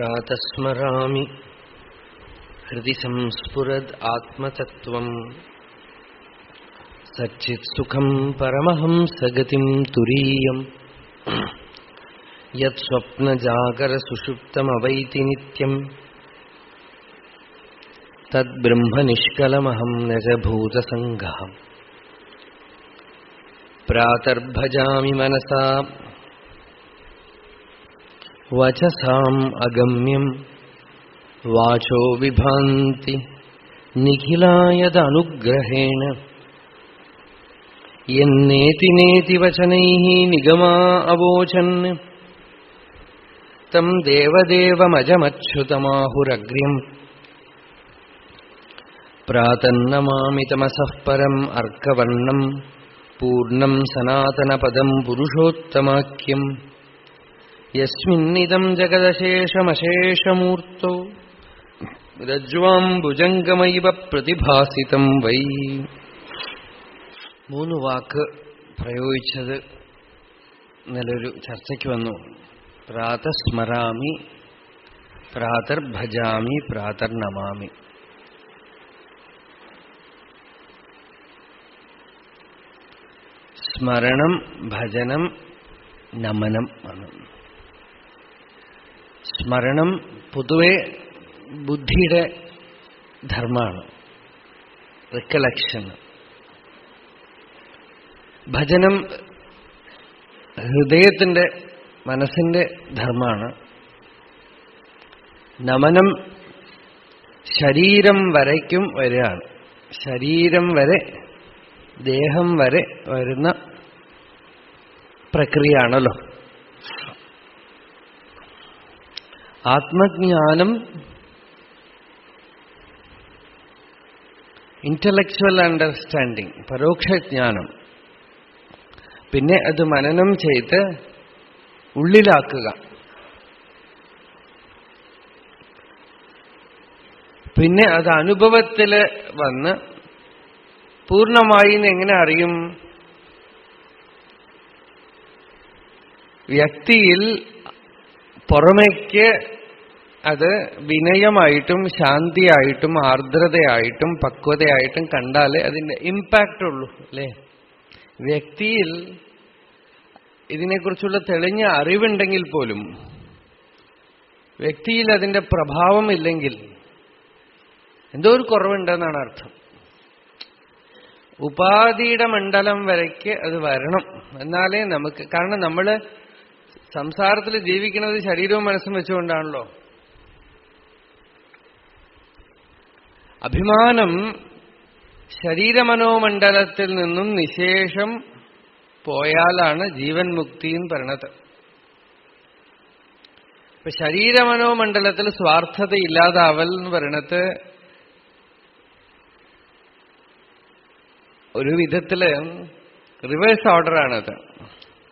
പ്രാതസ്മരാമി ഹൃദി സംസ്ഫുരദ് ആത്മതത്വം സച്ചിത്സുഖം പരമഹംസഗതിം തുരീയം യത് സ്വപ്നജാഗരസുഷുപ്തമവൈതി നിത്യം തദ് ബ്രഹ്മനിഷ്കലമഹം നജഭൂതസംഗഃ പ്രാതർഭജാമി മനസാ വചസാം അഗമ്യം വാചോ വിഭാന്തി നിഖിലായദനുഗ്രഹേണ യന്നേതി നേതി വചനൈഃ നിഗമാ അവോചൻ തം ദേവദേവമജമച്യുതമാഹുരഗ്ര്യം പ്രാതന്നമാമി തമസഃ പരം അർക്കവർണം പൂർണ്ണം സനാതനപദം പുരുഷോത്തമാഖ്യം യസ്മിന്നിദം ജഗദശേഷമശേഷമൂർത്തോ രജ്വാംബുജംഗമൈവ പ്രതിഭാസിതം വൈ. 3 വാക്ക് പ്രയോഗിച്ചത് നല്ലൊരു ചർച്ചയ്ക്ക് വന്നു. പ്രാതസ്മരാമി, പ്രാതർഭജാമി, പ്രാതർനമാമി. സ്മരണം, ഭജനം, നമനം ആണ്. സ്മരണം പൊതുവെ ബുദ്ധിയുടെ ധർമ്മമാണ്, റിക്കലക്ഷൻ. ഭജനം ഹൃദയത്തിന്റെ, മനസ്സിന്റെ ധർമ്മമാണ്. നമനം ശരീരം വരയ്ക്കും വരെയാണ്. ശരീരം വരെ, ദേഹം വരെ വരുന്ന പ്രക്രിയയാണല്ലോ. ആത്മജ്ഞാനം ഇന്റലക്ച്വൽ അണ്ടർസ്റ്റാൻഡിങ്, പരോക്ഷജ്ഞാനം. പിന്നെ അത് മനനം ചെയ്ത് ഉള്ളിലാക്കുക. പിന്നെ അത് അനുഭവത്തിൽ വന്ന് പൂർണ്ണമായി എങ്ങനെ അറിയും? വ്യക്തിയിൽ പുറമേക്ക് അത് വിനയമായിട്ടും ശാന്തിയായിട്ടും ആർദ്രതയായിട്ടും പക്വതയായിട്ടും കണ്ടാലേ അതിന്റെ ഇമ്പാക്റ്റ് ഉള്ളൂ, അല്ലേ? വ്യക്തിയിൽ ഇതിനെക്കുറിച്ചുള്ള തെളിഞ്ഞ അറിവുണ്ടെങ്കിൽ പോലും വ്യക്തിയിൽ അതിന്റെ പ്രഭാവമില്ലെങ്കിൽ എന്തോ ഒരു കുറവുണ്ടെന്നാണ് അർത്ഥം. ഉപാധിയുടെ മണ്ഡലം വരയ്ക്ക് അത് വരണം, എന്നാലേ നമുക്ക്. കാരണം നമ്മള് സംസാരത്തിൽ ജീവിക്കുന്നത് ശരീരവും മനസ്സും വെച്ചുകൊണ്ടാണല്ലോ. അഭിമാനം ശരീരമനോമണ്ഡലത്തിൽ നിന്നും നിശേഷം പോയാലാണ് ജീവൻ മുക്തിയും പറയണത്. ഇപ്പൊ ശരീരമനോമണ്ഡലത്തിൽ സ്വാർത്ഥത ഇല്ലാതാവൽ എന്ന് പറയണത് ഒരു വിധത്തില് റിവേഴ്സ് ഓർഡറാണത്.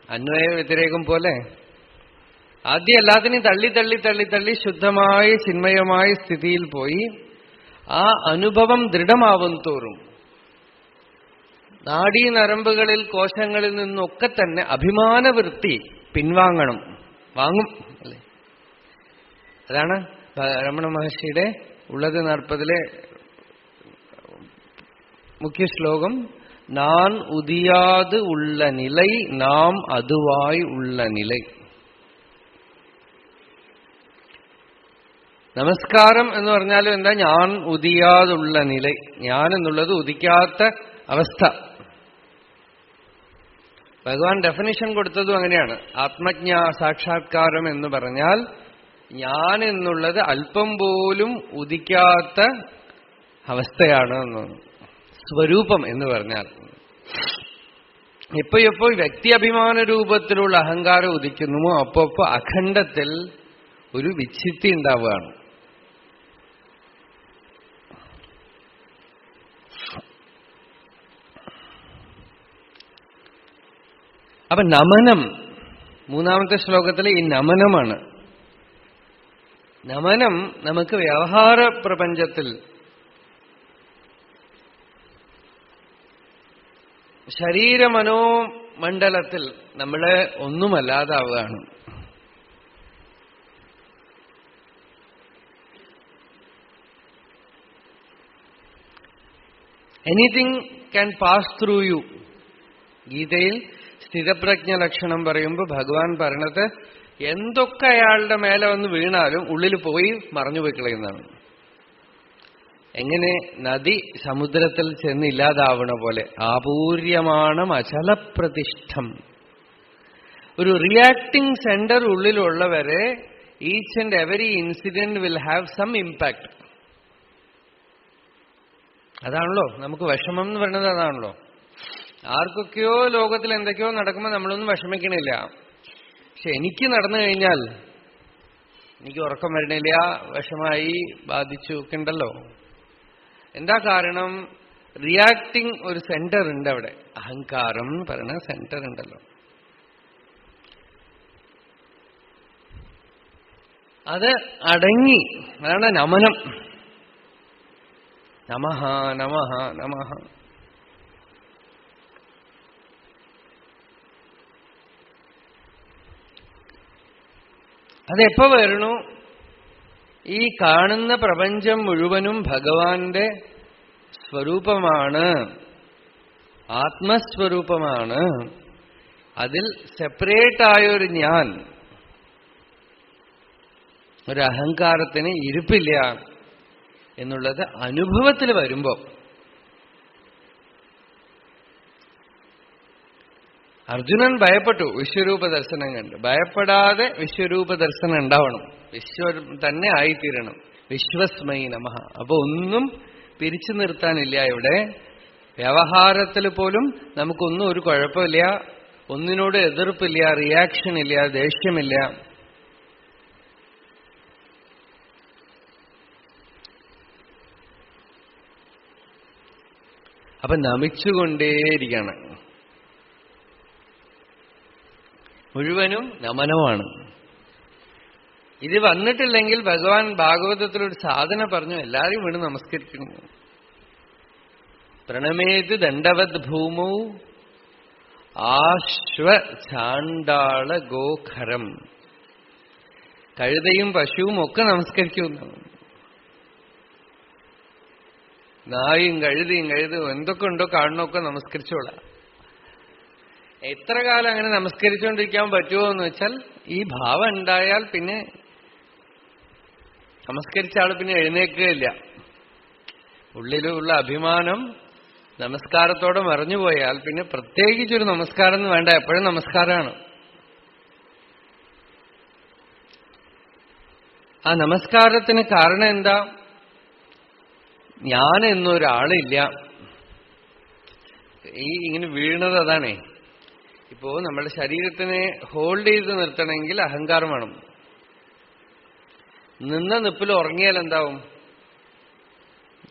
അന്വയ വ്യതിരേകം പോലെ ആദ്യം എല്ലാത്തിനെയും തള്ളി തള്ളി തള്ളി തള്ളി ശുദ്ധമായ ചിന്മയമായ സ്ഥിതിയിൽ പോയി ആ അനുഭവം ദൃഢമാവും തോറും നാഡീനരമ്പുകളിൽ, കോശങ്ങളിൽ നിന്നൊക്കെ തന്നെ അഭിമാനവൃത്തി പിൻവാങ്ങണം, വാങ്ങും, അല്ലേ? അതാണ് രമണ മഹർഷിയുടെ ഉള്ളത് 40 മുഖ്യ ശ്ലോകം. நான் உதியாது உள்ள நிலை, நாம் அதுவாய் உள்ள நிலை. നമസ്കാരം എന്ന് പറഞ്ഞാലും എന്താ? ഞാൻ ഉദിയാതുള്ള നില. ഞാൻ എന്നുള്ളത് ഉദിക്കാത്ത അവസ്ഥ. ഭഗവാൻ ഡെഫിനിഷൻ കൊടുത്തതും അങ്ങനെയാണ്. ആത്മജ്ഞാ സാക്ഷാത്കാരം എന്ന് പറഞ്ഞാൽ ഞാൻ എന്നുള്ളത് അല്പം പോലും ഉദിക്കാത്ത അവസ്ഥയാണ് എന്നാണ്. സ്വരൂപം എന്ന് പറഞ്ഞാൽ എപ്പോഴെപ്പോ വ്യക്തി അഭിമാന രൂപത്തിലുള്ള അഹങ്കാരം ഉദിക്കുന്നുമോ അപ്പോ അഖണ്ഡത്തിൽ ഒരു വിച്ഛിത്തി ഉണ്ടാവുകയാണ്. അപ്പൊ നമനം, 3ാമത്തെ ശ്ലോകത്തിലെ ഈ നമനമാണ്. നമനം നമുക്ക് വ്യവഹാര പ്രപഞ്ചത്തിൽ ശരീരമനോമണ്ഡലത്തിൽ നമ്മളെ ഒന്നുമല്ലാതാവുകയാണ്. Anything can pass through you. ഗീതയിൽ സ്ഥിതപ്രജ്ഞ ലക്ഷണം പറയുമ്പോൾ ഭഗവാൻ പറയണത് എന്തൊക്കെ അയാളുടെ മേലെ വന്ന് വീണാലും ഉള്ളിൽ പോയി മറഞ്ഞുപോയി കളയുന്നതാണ്. എങ്ങനെ നദി സമുദ്രത്തിൽ ചെന്ന് ഇല്ലാതാവണ പോലെ ആപൂര്യമാണം അചലപ്രതിഷ്ഠം. ഒരു റിയാക്ടിംഗ് സെന്റർ ഉള്ളിലുള്ളവരെ each and every incident will have some impact. അതാണല്ലോ നമുക്ക് വിഷമം എന്ന് പറയുന്നത്. അതാണല്ലോ ആർക്കൊക്കെയോ ലോകത്തിൽ എന്തൊക്കെയോ നടക്കുമ്പോൾ നമ്മളൊന്നും വിഷമിക്കണില്ല. പക്ഷെ എനിക്ക് നടന്നു കഴിഞ്ഞാൽ എനിക്ക് ഉറക്കം വരണില്ല, വിഷമായി, ബാധിച്ചു ഒക്കെ ഉണ്ടല്ലോ. എന്താ കാരണം? റിയാക്ടിങ് ഒരു സെന്റർ ഉണ്ട് അവിടെ. അഹങ്കാരം എന്ന് പറയുന്ന സെന്റർ ഉണ്ടല്ലോ. അത് അടങ്ങി. അതാണ് നമനം. നമഃ നമഃ നമഃ. അതെപ്പോ വരണു? ഈ കാണുന്ന പ്രപഞ്ചം മുഴുവനും ഭഗവാന്റെ സ്വരൂപമാണ്, ആത്മസ്വരൂപമാണ്. അതിൽ സെപ്പറേറ്റ് ആയൊരു ഞാൻ, ഒരു അഹങ്കാരത്തിന് ഇരിപ്പില്ല എന്നുള്ളത് അനുഭവത്തിൽ വരുമ്പോ അർജുനൻ ഭയപ്പെട്ടു വിശ്വരൂപ ദർശനം കണ്ട്. ഭയപ്പെടാതെ വിശ്വരൂപ ദർശനം ഉണ്ടാവണം, വിശ്വം തന്നെ ആയിത്തീരണം. വിശ്വസ്മൈ നമഃ. അപ്പൊ ഒന്നും പിരിച്ചു നിർത്താനില്ല ഇവിടെ. വ്യവഹാരത്തിൽ പോലും നമുക്കൊന്നും ഒരു കുഴപ്പമില്ല, ഒന്നിനോട് എതിർപ്പില്ല, റിയാക്ഷൻ ഇല്ല, ദേഷ്യമില്ല. അപ്പൊ നമിച്ചുകൊണ്ടേയിരിക്കണം. മുഴുവനും നമനമാണ്. ഇത് വന്നിട്ടില്ലെങ്കിൽ ഭഗവാൻ ഭാഗവതത്തിലൊരു സാധന പറഞ്ഞു, എല്ലാവരും വീണ് നമസ്കരിക്കുന്നു. പ്രണമേത് ദണ്ഡവത് ഭൂമൗ ആശ്വ ചാണ്ടാള ഗോഖരം. കഴുതയും പശുവും ഒക്കെ നമസ്കരിക്കുന്നു. നായും കഴുതയും എന്തൊക്കെ ഉണ്ടോ കാണണമൊക്കെ നമസ്കരിച്ചോളാം. എത്ര കാലം അങ്ങനെ നമസ്കരിച്ചുകൊണ്ടിരിക്കാൻ പറ്റുമോ എന്ന് വെച്ചാൽ ഈ ഭാവം ഉണ്ടായാൽ പിന്നെ നമസ്കരിച്ച ആൾ പിന്നെ എഴുന്നേൽക്കുകയില്ല. ഉള്ളിലുള്ള അഭിമാനം നമസ്കാരത്തോടെ മറിഞ്ഞുപോയാൽ പിന്നെ പ്രത്യേകിച്ചൊരു നമസ്കാരം എന്ന് വേണ്ട, എപ്പോഴും നമസ്കാരമാണ്. ആ നമസ്കാരത്തിന് കാരണം എന്താ? ഞാൻ എന്നൊരാളില്ല. ഇങ്ങനെ വീഴുന്നത് അതാണേ. ഇപ്പോ നമ്മുടെ ശരീരത്തിനെ ഹോൾഡ് ചെയ്ത് നിർത്തണമെങ്കിൽ അഹങ്കാരം വേണം. നിന്ന നിപ്പിൽ ഉറങ്ങിയാൽ എന്താവും?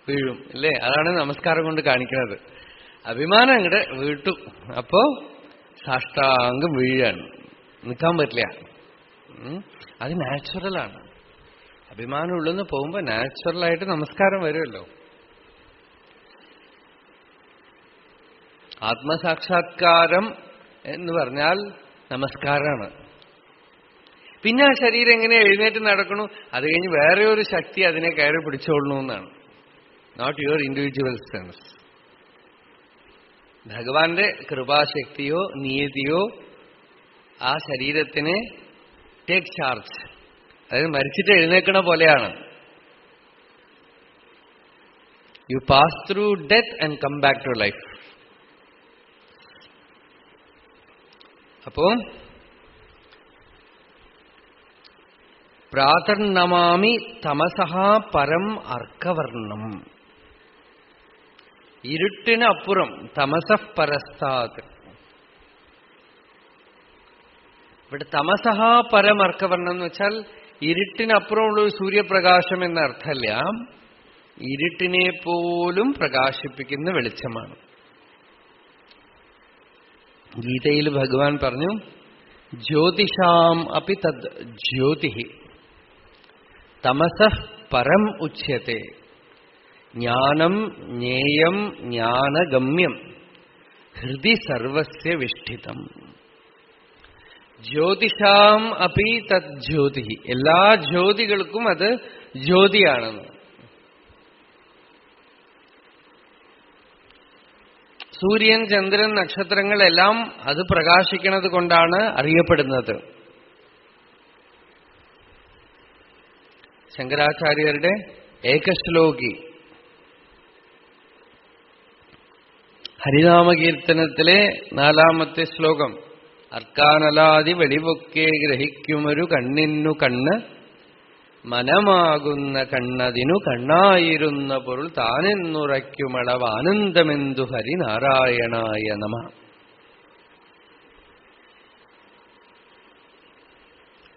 വീഴും അല്ലേ? അതാണ് നമസ്കാരം കൊണ്ട് കാണിക്കുന്നത്. അഭിമാനം അങ്ങോട്ട് വീട്ടു, അപ്പോ സാഷ്ടാംഗം വീഴാണ്, നിൽക്കാൻ പറ്റില്ല. അത് നാച്ചുറലാണ്. അഭിമാനം ഉള്ളെന്ന് പോകുമ്പോ നാച്ചുറലായിട്ട് നമസ്കാരം വരുമല്ലോ. ആത്മസാക്ഷാത്കാരം എന്ന് പറഞ്ഞാൽ നമസ്കാരമാണ്. പിന്നെ ആ ശരീരം എങ്ങനെ എഴുന്നേറ്റ് നടക്കണു, അത് കഴിഞ്ഞ് വേറെ ഒരു ശക്തി അതിനെ കയറി പിടിച്ചോളണു എന്നാണ്. Not your individual sense. ഭഗവാന്റെ കൃപാശക്തിയോ നിയതിയോ ആ ശരീരത്തിനെ ടേക്ക് ചാർജ്. അതായത് മരിച്ചിട്ട് എഴുന്നേക്കണ പോലെയാണ്. You pass through death and come back to life. അപ്പോ പ്രാതർനമാമി തമസഹ പരം അർക്കവർണം. ഇരുട്ടിനപ്പുറം, തമസഃ പരസ്താത്. ഇവിടെ തമസഹ പരം അർക്കവർണം എന്ന് വെച്ചാൽ ഇരുട്ടിനപ്പുറമുള്ള ഒരു സൂര്യപ്രകാശം എന്ന അർത്ഥമല്ല, ഇരുട്ടിനെ പോലും പ്രകാശിപ്പിക്കുന്ന വെളിച്ചമാണ്. ഗീതയിൽ ഭഗവാൻ പറഞ്ഞു, ജ്യോതിഷാം അപി തദ് ജ്യോതി തമസഃ പരം ഉച്യത്തെ ജ്ഞാനം ജ്ഞേയം ജ്ഞാനഗമ്യം ഹൃദി സർവസ്യ വിഷ്ഠിതം. ജ്യോതിഷാം അപി തദ് ജ്യോതി. എല്ലാ ജ്യോതികൾക്കും അത് ജ്യോതിയാണെന്ന്. സൂര്യൻ, ചന്ദ്രൻ, നക്ഷത്രങ്ങളെല്ലാം അത് പ്രകാശിക്കുന്നത് കൊണ്ടാണ് അറിയപ്പെടുന്നത്. ശങ്കരാചാര്യരുടെ ഏകശ്ലോകി ഹരിനാമകീർത്തനത്തിലെ 4-ാമത്തെ ശ്ലോകം, അർക്കാനലാതി വെളിവൊക്കെ ഗ്രഹിക്കുമൊരു കണ്ണിനു കണ്ണ്, മനമാകുന്ന കണ്ണതിനു കണ്ണായിരുന്ന പൊരുൾ താനെന്നുറയ്ക്കുമളവ് ആനന്ദമെന്തു ഹരിനാരായണായ നമ.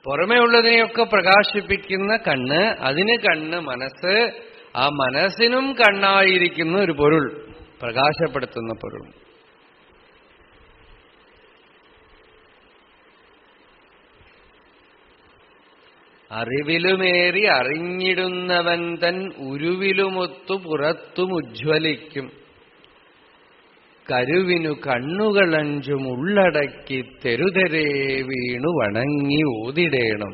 പുറമേ ഉള്ളതിനെയൊക്കെ പ്രകാശിപ്പിക്കുന്ന കണ്ണ്, അതിന് കണ്ണ് മനസ്സ്, ആ മനസ്സിനും കണ്ണായിരിക്കുന്ന ഒരു പൊരുൾ, പ്രകാശപ്പെടുത്തുന്ന പൊരുൾ. അറിവിലുമേറി അറിഞ്ഞിടുന്നവൻ തൻ ഉരുവിലുമൊത്തു പുറത്തും ഉജ്ജ്വലിക്കും, കരുവിനു കണ്ണുകളഞ്ചും ഉള്ളടക്കി തെരുതെരേ വീണു വണങ്ങി ഓതിടേണം.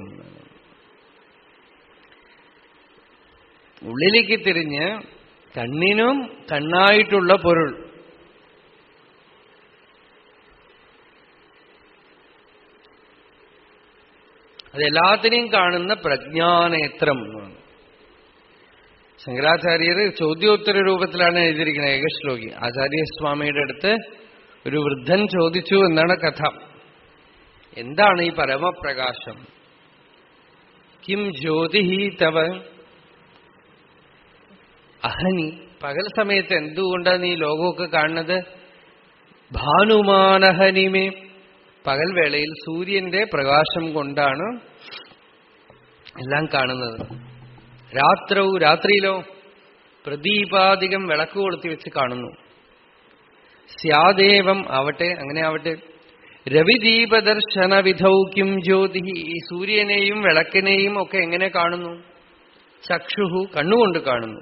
ഉള്ളിലേക്ക് തിരിഞ്ഞ് കണ്ണിനും കണ്ണായിട്ടുള്ള പൊരുൾ, അതെല്ലാത്തിനെയും കാണുന്ന പ്രജ്ഞാനേത്രം. ശങ്കരാചാര്യർ ചോദ്യോത്തര രൂപത്തിലാണ് എഴുതിയിരിക്കുന്നത് ഏകശ്ലോകി. ആചാര്യസ്വാമിയുടെ അടുത്ത് ഒരു വൃദ്ധൻ ചോദിച്ചു എന്നാണ് കഥ, എന്താണ് ഈ പരമപ്രകാശം? കിം ജ്യോതിഹി തവ അഹനി, പകൽ സമയത്ത് എന്തുകൊണ്ടാണ് നീ ലോകമൊക്കെ കാണുന്നത്? ഭാനുമാനഹനിമേ, പകൽ വേളയിൽ സൂര്യന്റെ പ്രകാശം കൊണ്ടാണ് എല്ലാം കാണുന്നത്. രാത്രിയിലോ പ്രദീപാധികം വിളക്ക് കൊളുത്തി വെച്ച് കാണുന്നു. സ്യാദേവം, ആവട്ടെ, അങ്ങനെ ആവട്ടെ. രവിദീപദർശന വിധൗ കിം ജ്യോതി, ഈ സൂര്യനെയും വിളക്കിനെയും ഒക്കെ എങ്ങനെ കാണുന്നു? ചക്ഷുഹു, കണ്ണുകൊണ്ട് കാണുന്നു.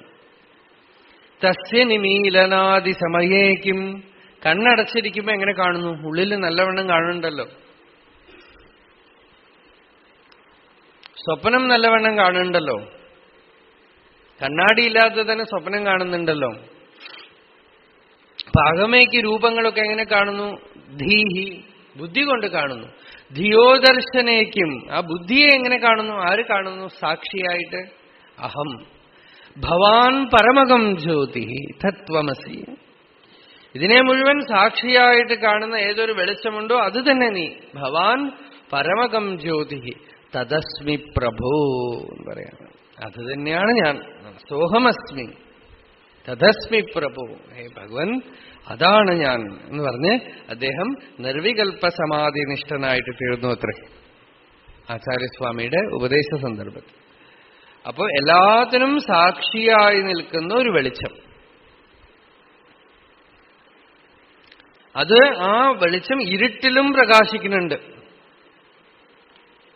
തസ്യ നിമീലനാദി സമയേ കിം, കണ്ണടച്ചിരിക്കുമ്പോ എങ്ങനെ കാണുന്നു? ഉള്ളിൽ നല്ലവണ്ണം കാണുന്നുണ്ടല്ലോ. സ്വപ്നം നല്ലവണ്ണം കാണുന്നുണ്ടല്ലോ. കണ്ണാടിയില്ലാതെ തന്നെ സ്വപ്നം കാണുന്നുണ്ടല്ലോ. അപ്പൊ അകമേക്ക് രൂപങ്ങളൊക്കെ എങ്ങനെ കാണുന്നു? ധീഹി, ബുദ്ധി കൊണ്ട് കാണുന്നു. ധിയോദർശനേക്കും, ആ ബുദ്ധിയെ എങ്ങനെ കാണുന്നു? ആര് കാണുന്നു? സാക്ഷിയായിട്ട് അഹം. ഭവാൻ പരമകം ജ്യോതി തത്വമസി, ഇതിനെ മുഴുവൻ സാക്ഷിയായിട്ട് കാണുന്ന ഏതൊരു വെളിച്ചമുണ്ടോ അത് തന്നെ നീ. ഭവാൻ പരമകം ജ്യോതി തദസ്മി പ്രഭോ എന്ന് പറയാണ്. അത് തന്നെയാണ് ഞാൻ. സോഹമസ്മി തദസ്മി പ്രഭോ, ഹേ ഭഗവൻ, അതാണ് ഞാൻ എന്ന് പറഞ്ഞ് അദ്ദേഹം നിർവികൽപ്പ സമാധിനിഷ്ഠനായിട്ട് തീർന്നു അത്രേ ആചാര്യസ്വാമിയുടെ ഉപദേശ സന്ദർഭത്തിൽ. അപ്പോ എല്ലാത്തിനും സാക്ഷിയായി നിൽക്കുന്ന ഒരു വെളിച്ചം, അത് ആ വെളിച്ചം ഇരുട്ടിലും പ്രകാശിക്കുന്നുണ്ട്.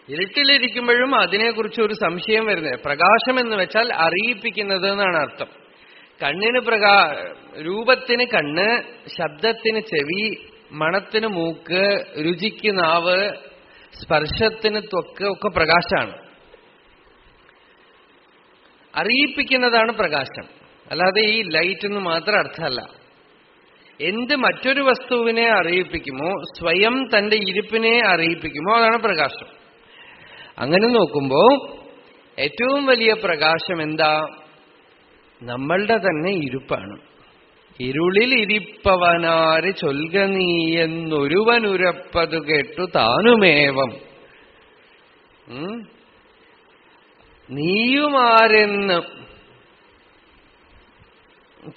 ഇരുട്ടിലിരിക്കുമ്പോഴും അതിനെക്കുറിച്ച് ഒരു സംശയം വരുന്നത്. പ്രകാശം എന്ന് വെച്ചാൽ അറിയിപ്പിക്കുന്നത് എന്നാണ് അർത്ഥം. കണ്ണിന് രൂപത്തിന് കണ്ണ്, ശബ്ദത്തിന് ചെവി, മണത്തിന് മൂക്ക്, രുചിക്ക് നാവ്, സ്പർശത്തിന് ത്വക്ക് ഒക്കെ പ്രകാശമാണ്. അറിയിപ്പിക്കുന്നതാണ് പ്രകാശം. അല്ലാതെ ഈ ലൈറ്റ് എന്ന് മാത്രം അർത്ഥമല്ല. എന്ത് മറ്റൊരു വസ്തുവിനെ അറിയിപ്പിക്കുമോ, സ്വയം തന്റെ ഇരിപ്പിനെ അറിയിപ്പിക്കുമോ, അതാണ് പ്രകാശം. അങ്ങനെ നോക്കുമ്പോ ഏറ്റവും വലിയ പ്രകാശം എന്താ? നമ്മളുടെ തന്നെ ഇരുപ്പാണ്. ഇരുളിൽ ഇരിപ്പവനാര് ചൊൽക നീയെന്നൊരുവനുരപ്പതു കേട്ടു താനുമേവം, നീയുമാരെന്ന്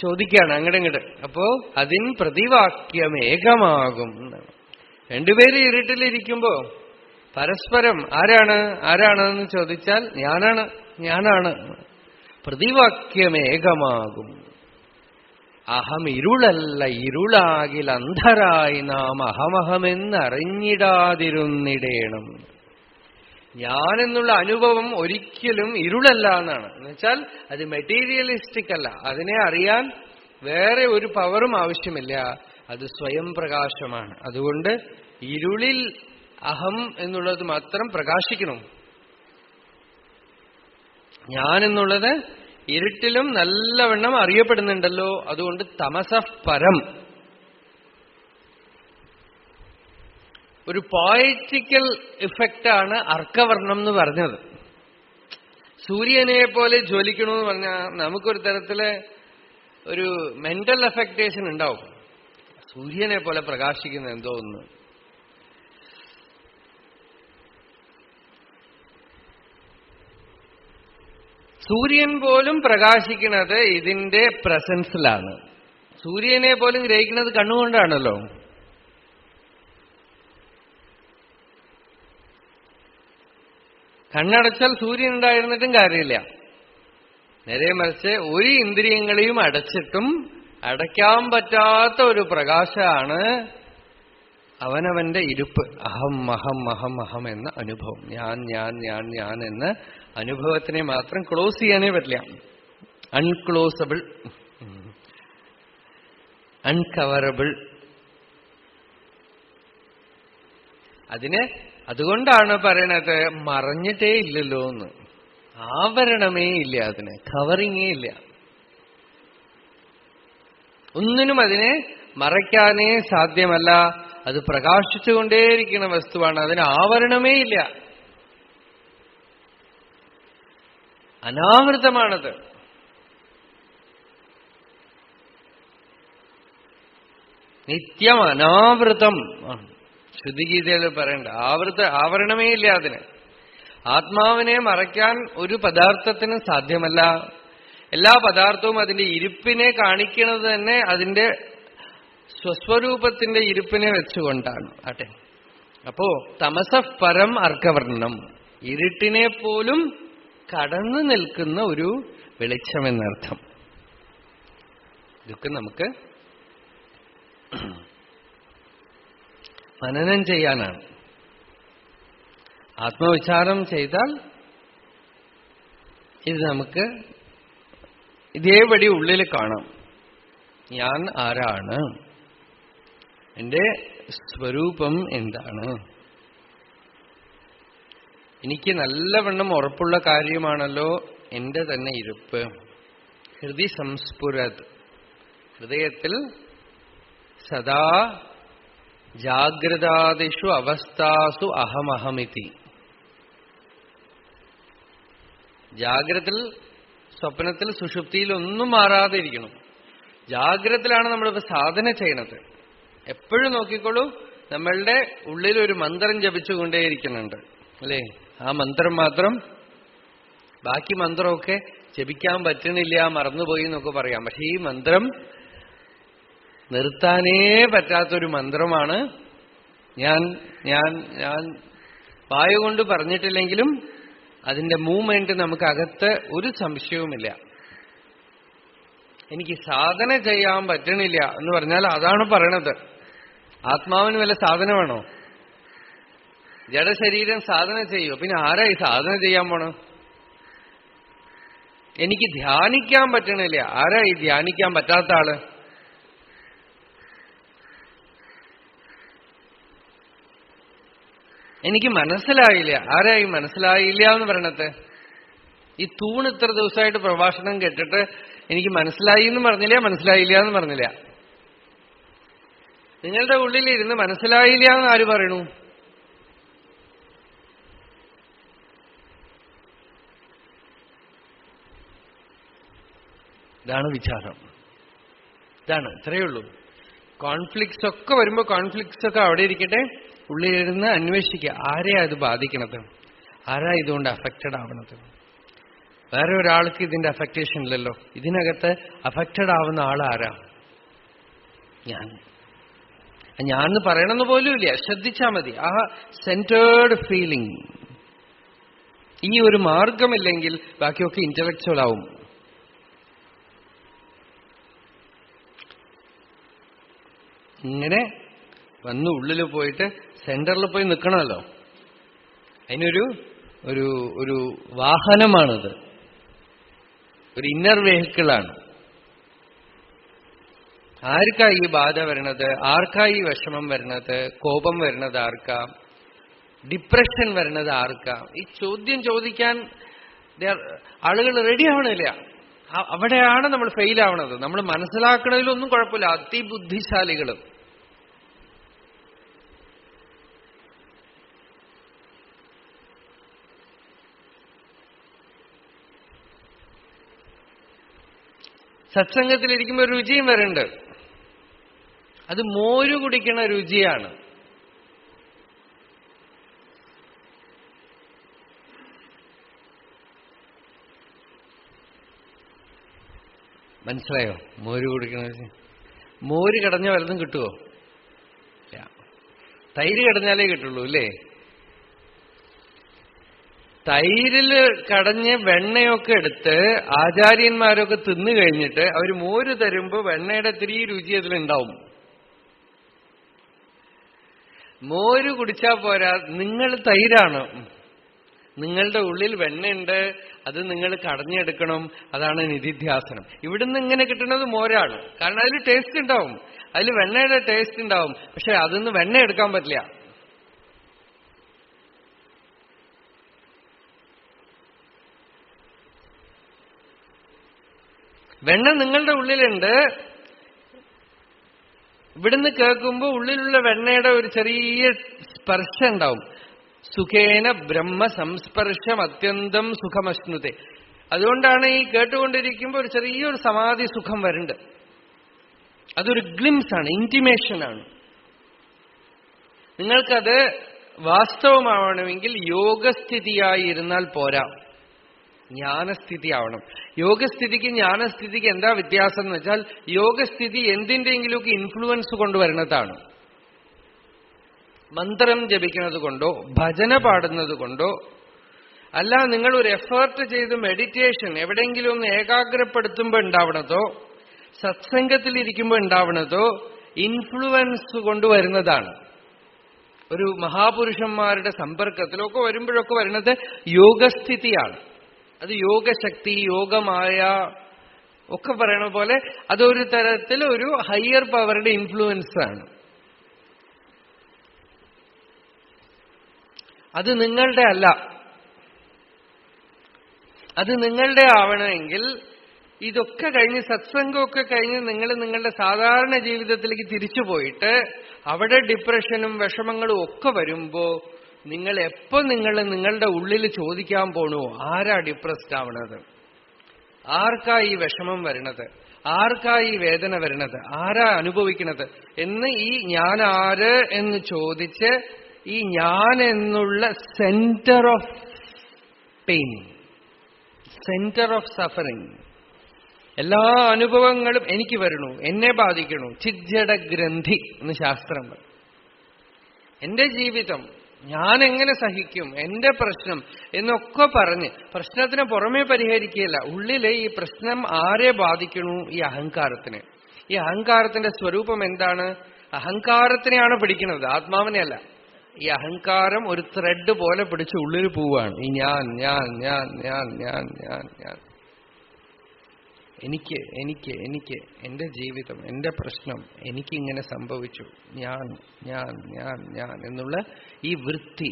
ചോദിക്കുകയാണ് അങ്ങോട്ട്. അപ്പോ അതിൻ പ്രതിവാക്യം ഏകമാകും. രണ്ടുപേര് ഇരുട്ടിലിരിക്കുമ്പോ പരസ്പരം ആരാണെന്ന് ചോദിച്ചാൽ ഞാനാണ്. പ്രതിവാക്യം ഏകമാകും. അഹം ഇരുളല്ല, ഇരുളാകിൽ അന്ധരായി നാം അഹമഹമെന്നറിഞ്ഞിടാതിരുന്നിടേണം. ഞാനെന്നുള്ള അനുഭവം ഒരിക്കലും ഇരുളല്ല എന്നാണ്. എന്നുവെച്ചാൽ അത് മെറ്റീരിയലിസ്റ്റിക് അല്ല. അതിനെ അറിയാൻ വേറെ ഒരു പവറും ആവശ്യമില്ല. അത് സ്വയം പ്രകാശമാണ്. അതുകൊണ്ട് ഇരുളിൽ അഹം എന്നുള്ളത് മാത്രം പ്രകാശിക്കണം. ഞാനെന്നുള്ളത് ഇരുട്ടിലും നല്ലവണ്ണം അറിയപ്പെടുന്നുണ്ടല്ലോ. അതുകൊണ്ട് തമസഃ പരം, ഒരു പോയറ്റിക്കൽ ഇഫക്റ്റാണ് അർക്കവർണം എന്ന് പറഞ്ഞത്. സൂര്യനെ പോലെ ജ്വലിക്കണമെന്ന് പറഞ്ഞാൽ നമുക്കൊരു തരത്തില് ഒരു മെന്റൽ എഫക്റ്റേഷൻ ഉണ്ടാവും. സൂര്യനെ പോലെ പ്രകാശിക്കുന്ന എന്തോ ഒന്ന്. സൂര്യൻ പോലും പ്രകാശിക്കുന്നത് ഇതിന്റെ പ്രസൻസിലാണ്. സൂര്യനെ പോലും ഗ്രഹിക്കുന്നത് കണ്ണുകൊണ്ടാണല്ലോ. കണ്ണടച്ചാൽ സൂര്യൻ ഉണ്ടായിരുന്നിട്ടും കാര്യമില്ല. നേരെ മറിച്ച് ഒരു ഇന്ദ്രിയങ്ങളെയും അടച്ചിട്ടും അടയ്ക്കാൻ പറ്റാത്ത ഒരു പ്രകാശമാണ് അവനവന്റെ ഇരുപ്പ്. അഹം അഹം അഹം അഹം എന്ന അനുഭവം. ഞാൻ ഞാൻ ഞാൻ ഞാൻ എന്ന അനുഭവത്തിനെ മാത്രം ക്ലോസ് ചെയ്യാനേ പറ്റില്ല. അൺക്ലോസബിൾ, അൺകവറബിൾ. അതുകൊണ്ടാണ് പറയണത് മറഞ്ഞിട്ടേ ഇല്ലല്ലോ എന്ന്. ആവരണമേ ഇല്ല, അതിന് കവറിങ്ങേ ഇല്ല. ഒന്നിനും അതിനെ മറയ്ക്കാനേ സാധ്യമല്ല. അത് പ്രകാശിച്ചുകൊണ്ടേയിരിക്കുന്ന വസ്തുവാണ്. അതിന് ആവരണമേ ഇല്ല, അനാവൃതമാണത്. നിത്യം അനാവൃതം. ശ്രുതിഗീതയിൽ പറയണ്ട, ആവരണമേ ഇല്ല അതിന്. ആത്മാവിനെ മറയ്ക്കാൻ ഒരു പദാർത്ഥത്തിനും സാധ്യമല്ല. എല്ലാ പദാർത്ഥവും അതിന്റെ ഇരുപ്പിനെ കാണിക്കുന്നത് തന്നെ അതിന്റെ സ്വസ്വരൂപത്തിന്റെ ഇരുപ്പിനെ വെച്ചുകൊണ്ടാണ്. ആട്ടെ, അപ്പോ തമസഃ പരം അർക്കവർണം, ഇരുട്ടിനെ പോലും കടന്നു നിൽക്കുന്ന ഒരു വെളിച്ചമെന്നർത്ഥം. ഇതൊക്കെ നമുക്ക് മനനം ചെയ്യാനാണ്. ആത്മവിചാരം ചെയ്താൽ ഇത് നമുക്ക് ഇതേപടി ഉള്ളിൽ കാണാം. ഞാൻ ആരാണ്, എന്റെ സ്വരൂപം എന്താണ്. എനിക്ക് നല്ലവണ്ണം ഉറപ്പുള്ള കാര്യമാണല്ലോ എന്റെ തന്നെ ഇരുപ്പ്. ഹൃദി സംസ്ഫുരത്, ഹൃദയത്തിൽ സദാ ജാഗ്രതാദിഷു അവസ്ഥാസു അഹമഹമിതി. ജാഗ്രതത്തിൽ, സ്വപ്നത്തിൽ, സുഷുപ്തിയിൽ ഒന്നും മാറാതെ ഇരിക്കണം. ജാഗ്രതത്തിലാണ് നമ്മളിപ്പോ സാധന ചെയ്യണത്. എപ്പോഴും നോക്കിക്കോളൂ, നമ്മളുടെ ഉള്ളിൽ ഒരു മന്ത്രം ജപിച്ചുകൊണ്ടേയിരിക്കുന്നുണ്ട് അല്ലേ? ആ മന്ത്രം മാത്രം, ബാക്കി മന്ത്രമൊക്കെ ജപിക്കാൻ പറ്റുന്നില്ല, മറന്നുപോയി എന്നൊക്കെ പറയാം. പക്ഷെ ഈ മന്ത്രം നിർത്താനേ പറ്റാത്തൊരു മന്ത്രമാണ്. ഞാൻ ഞാൻ ഞാൻ വായ കൊണ്ട് പറഞ്ഞിട്ടില്ലെങ്കിലും അതിന്റെ മൂവ്മെന്റ് നമുക്ക് അകത്ത് ഒരു സംശയവുമില്ല. എനിക്ക് സാധന ചെയ്യാൻ പറ്റണില്ല എന്ന് പറഞ്ഞാൽ അതാണ് പറയണത്. ആത്മാവിന് വല്ല സാധന വേണോ? ജഡശരീരം സാധന ചെയ്യോ? പിന്നെ ആരാ ഈ സാധന ചെയ്യാൻ പോണോ? എനിക്ക് ധ്യാനിക്കാൻ പറ്റണില്ല, ആരാ ഈ ധ്യാനിക്കാൻ പറ്റാത്ത ആള്? എനിക്ക് മനസ്സിലായില്ല, ആരാ ഈ മനസ്സിലായില്ല എന്ന് പറയണത്? ഈ തൂണ് ഇത്ര ദിവസമായിട്ട് പ്രഭാഷണം കേട്ടിട്ട് എനിക്ക് മനസ്സിലായി എന്ന് പറഞ്ഞില്ല, മനസ്സിലായില്ല എന്ന് പറഞ്ഞില്ല. നിങ്ങളുടെ ഉള്ളിലിരുന്ന് മനസ്സിലായില്ല എന്ന് ആര് പറയണു? ഇതാണ് വിചാരം. ഇതാണ്, ഇത്രയേ ഉള്ളൂ. കോൺഫ്ലിക്ട്സ് ഒക്കെ വരുമ്പോ കോൺഫ്ലിക്ട്സ് ഒക്കെ അവിടെ ഇരിക്കട്ടെ, ഉള്ളിലിരുന്ന് അന്വേഷിക്കുക, ആരെയാ ഇത് ബാധിക്കണത്, ആരാ ഇതുകൊണ്ട് അഫക്റ്റഡ് ആവണത്. വേറെ ഒരാൾക്ക് ഇതിന്റെ അഫക്റ്റേഷൻ ഇല്ലല്ലോ. ഇതിനകത്ത് അഫക്റ്റഡ് ആവുന്ന ആളാരാ? ഞാൻ പറയണമെന്ന് പോലും ഇല്ല, ശ്രദ്ധിച്ചാ മതി. ആ സെന്റേർഡ് ഫീലിംഗ്, ഈ ഒരു മാർഗമില്ലെങ്കിൽ ബാക്കിയൊക്കെ ഇന്റലക്ച്വൽ ആവും. ഇങ്ങനെ വന്ന് ഉള്ളിൽ പോയിട്ട് സെന്ററിൽ പോയി നിൽക്കണമല്ലോ. അതിനൊരു ഒരു ഒരു വാഹനമാണത്, ഒരു ഇന്നർ വെഹിക്കിളാണ്. ആർക്കാ ഈ ബാധ വരണത്? ആർക്കാ ഈ വിഷമം വരണത്? കോപം വരണത് ആർക്കാ? ഡിപ്രഷൻ വരണത് ആർക്കാ? ഈ ചോദ്യം ചോദിക്കാൻ ആളുകൾ റെഡി ആവണില്ല. അവിടെയാണ് നമ്മൾ ഫെയിൽ ആവണത്. നമ്മൾ മനസ്സിലാക്കണതിലൊന്നും കുഴപ്പമില്ല, അതിബുദ്ധിശാലികളും. സത്സംഗത്തിലിരിക്കുമ്പോൾ രുചിയും വരുന്നുണ്ട്. അത് മോര് കുടിക്കണ രുചിയാണ്. മനസ്സിലായോ? മോര് കുടിക്കണ രുചി. മോര് കടഞ്ഞ വല്ലതും കിട്ടുമോ? തൈര് കടഞ്ഞാലേ കിട്ടുള്ളൂ അല്ലേ? തൈരില് കടഞ്ഞ് വെണ്ണയൊക്കെ എടുത്ത് ആചാര്യന്മാരൊക്കെ തിന്നു കഴിഞ്ഞിട്ട് അവർ മോര് തരുമ്പോ വെണ്ണയുടെ ഇത്തിരി രുചി അതിലുണ്ടാവും. മോര് കുടിച്ചാൽ പോരാ, നിങ്ങൾ തൈരാണ്. നിങ്ങളുടെ ഉള്ളിൽ വെണ്ണയുണ്ട്, അത് നിങ്ങൾ കടഞ്ഞെടുക്കണം. അതാണ് നിധിധ്യാസനം. ഇവിടുന്ന് ഇങ്ങനെ കിട്ടുന്നത് മോരാണ്. കാരണം അതിൽ ടേസ്റ്റ് ഉണ്ടാവും, അതിൽ വെണ്ണയുടെ ടേസ്റ്റ് ഉണ്ടാവും. പക്ഷെ അതിന്ന് വെണ്ണ എടുക്കാൻ പറ്റില്ല. വെണ്ണ നിങ്ങളുടെ ഉള്ളിലുണ്ട്. ഇവിടുന്ന് കേൾക്കുമ്പോൾ ഉള്ളിലുള്ള വെണ്ണയുടെ ഒരു ചെറിയ സ്പർശം ഉണ്ടാവും. സുഖേന ബ്രഹ്മ സംസ്പർശം അത്യന്തം സുഖമശ്നുതേ. അതുകൊണ്ടാണ് ഈ കേട്ടുകൊണ്ടിരിക്കുമ്പോൾ ഒരു ചെറിയൊരു സമാധി സുഖം വരുന്നുണ്ട്. അതൊരു ഗ്ലിംസ് ആണ്, ഇന്റിമേഷനാണ്. നിങ്ങൾക്കത് വാസ്തവമാവണമെങ്കിൽ യോഗസ്ഥിതിയായി ഇരുന്നാൽ പോരാ, ജ്ഞാനസ്ഥിതി ആവണം. യോഗസ്ഥിതിക്ക് ജ്ഞാനസ്ഥിതിക്ക് എന്താ വ്യത്യാസം എന്ന് വെച്ചാൽ, യോഗസ്ഥിതി എന്തിൻ്റെയെങ്കിലുമൊക്കെ ഇൻഫ്ലുവൻസ് കൊണ്ടുവരുന്നതാണ്. മന്ത്രം ജപിക്കുന്നത് കൊണ്ടോ ഭജന പാടുന്നത് കൊണ്ടോ അല്ല, നിങ്ങൾ ഒരു എഫേർട്ട് ചെയ്ത് മെഡിറ്റേഷൻ എവിടെയെങ്കിലും ഒന്ന് ഏകാഗ്രപ്പെടുത്തുമ്പോൾ ഉണ്ടാവണതോ സത്സംഗത്തിലിരിക്കുമ്പോൾ ഉണ്ടാവണതോ ഇൻഫ്ലുവൻസ് കൊണ്ടുവരുന്നതാണ്. ഒരു മഹാപുരുഷന്മാരുടെ സമ്പർക്കത്തിലൊക്കെ വരുമ്പോഴൊക്കെ വരുന്നത് യോഗസ്ഥിതിയാണ്. അത് യോഗശക്തി, യോഗമായ ഒക്കെ പറയണ പോലെ അതൊരു തരത്തിൽ ഒരു ഹയർ പവറുടെ ഇൻഫ്ലുവൻസ് ആണ്. അത് നിങ്ങളുടെ അല്ല. അത് നിങ്ങളുടെ ആവണമെങ്കിൽ ഇതൊക്കെ കഴിഞ്ഞ്, സത്സംഗമൊക്കെ കഴിഞ്ഞ് നിങ്ങൾ നിങ്ങളുടെ സാധാരണ ജീവിതത്തിലേക്ക് തിരിച്ചു പോയിട്ട് അവിടെ ഡിപ്രഷനും വിഷമങ്ങളും ഒക്കെ വരുമ്പോ നിങ്ങൾ എപ്പോ നിങ്ങളുടെ ഉള്ളിൽ ചോദിക്കാൻ പോണോ, ആരാ ഡിപ്രസ്ഡ് ആവണത്, ആർക്കാ ഈ വിഷമം വരണത്, ആർക്കാ ഈ വേദന വരണത്, ആരാ അനുഭവിക്കണത് എന്ന് ഈ ഞാൻ ആര് എന്ന് ചോദിച്ച് ഈ ഞാൻ എന്നുള്ള centre of pain, centre of suffering, എല്ലാ അനുഭവങ്ങളും എനിക്ക് വരണു, എന്നെ ബാധിക്കണു, ചിജ്ജട ഗ്രന്ഥി എന്ന് ശാസ്ത്രം പറയും. എന്റെ ജീവിതം ഞാൻ എങ്ങനെ സഹിക്കും, എന്റെ പ്രശ്നം എന്നൊക്കെ പറഞ്ഞ് പ്രശ്നത്തിന് പുറമേ പരിഹരിക്കുകയല്ല, ഉള്ളിലെ ഈ പ്രശ്നം ആരെ ബാധിക്കണു, ഈ അഹങ്കാരത്തിനെ. ഈ അഹങ്കാരത്തിന്റെ സ്വരൂപം എന്താണ്? അഹങ്കാരത്തിനെയാണ് പിടിക്കുന്നത്, ആത്മാവിനെ അല്ല. ഈ അഹങ്കാരം ഒരു ത്രെഡ് പോലെ പിടിച്ച് ഉള്ളിൽ പോവുകയാണ്. ഈ ഞാൻ ഞാൻ ഞാൻ ഞാൻ ഞാൻ ഞാൻ ഞാൻ എനിക്ക് എനിക്ക് എനിക്ക് എന്റെ ജീവിതം, എന്റെ പ്രശ്നം, എനിക്കിങ്ങനെ സംഭവിച്ചു, ഞാൻ ഞാൻ ഞാൻ ഞാൻ എന്നുള്ള ഈ വൃത്തി.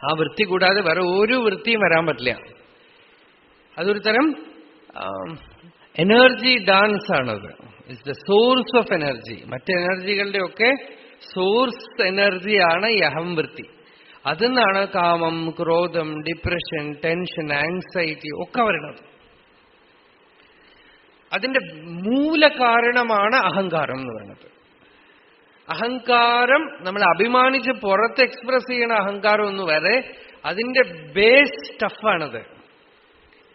ആ വൃത്തി കൂടാതെ വേറെ ഒരു വൃത്തിയും വരാൻ പറ്റില്ല. അതൊരു തരം എനർജി ഡാൻസ് ആണത്. It's the source of energy. മറ്റ് എനർജികളുടെയൊക്കെ സോഴ്സ് എനർജിയാണ് ഈ അഹംവൃത്തി. അതിന്നാണ് കാമം, ക്രോധം, ഡിപ്രഷൻ, ടെൻഷൻ, ആങ്സൈറ്റി ഒക്കെ വരുന്നത്. അതിന്റെ മൂലകാരണമാണ് അഹങ്കാരം എന്ന് പറയുന്നത്. അഹങ്കാരം നമ്മൾ അഭിമാനിച്ച് പുറത്ത് എക്സ്പ്രസ് ചെയ്യണ അഹങ്കാരം ഒന്ന് വരെ അതിന്റെ ബേസ് സ്റ്റഫാണത്.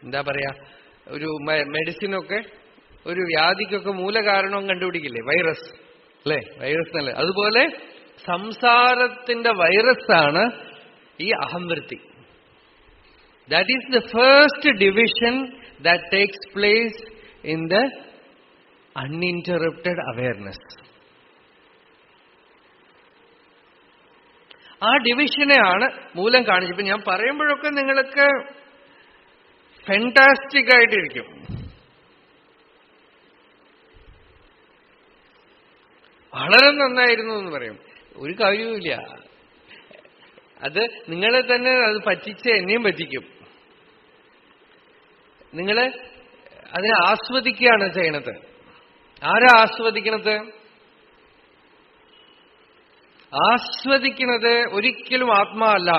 എന്താ പറയാ, ഒരു മെഡിസിനൊക്കെ ഒരു വ്യാധിക്കൊക്കെ മൂലകാരണവും കണ്ടുപിടിക്കില്ലേ, വൈറസ് അല്ലേ? വൈറസ് അല്ലേ? അതുപോലെ സംസാരത്തിന്റെ വൈറസാണ് ഈ അഹംവൃത്തി. That is the first division that takes place in the uninterrupted awareness. ആ ഡിവിഷനെയാണ് മൂലം കാണിച്ചത്. ഇപ്പൊ ഞാൻ പറയുമ്പോഴൊക്കെ നിങ്ങൾക്ക് ഫെന്റാസ്റ്റിക് ആയിട്ടിരിക്കും. വളരെ നന്നായിരുന്നു എന്ന് പറയും. ഒരു കാര്യവുമില്ല. അത് നിങ്ങളെ തന്നെ അത് പറ്റിച്ച് എന്നെയും പറ്റിക്കും. നിങ്ങൾ അതിനെ ആസ്വദിക്കുകയാണ് ചെയ്യണത്. ആരാ ആസ്വദിക്കണത്? ആസ്വദിക്കുന്നത് ഒരിക്കലും ആത്മാവല്ല.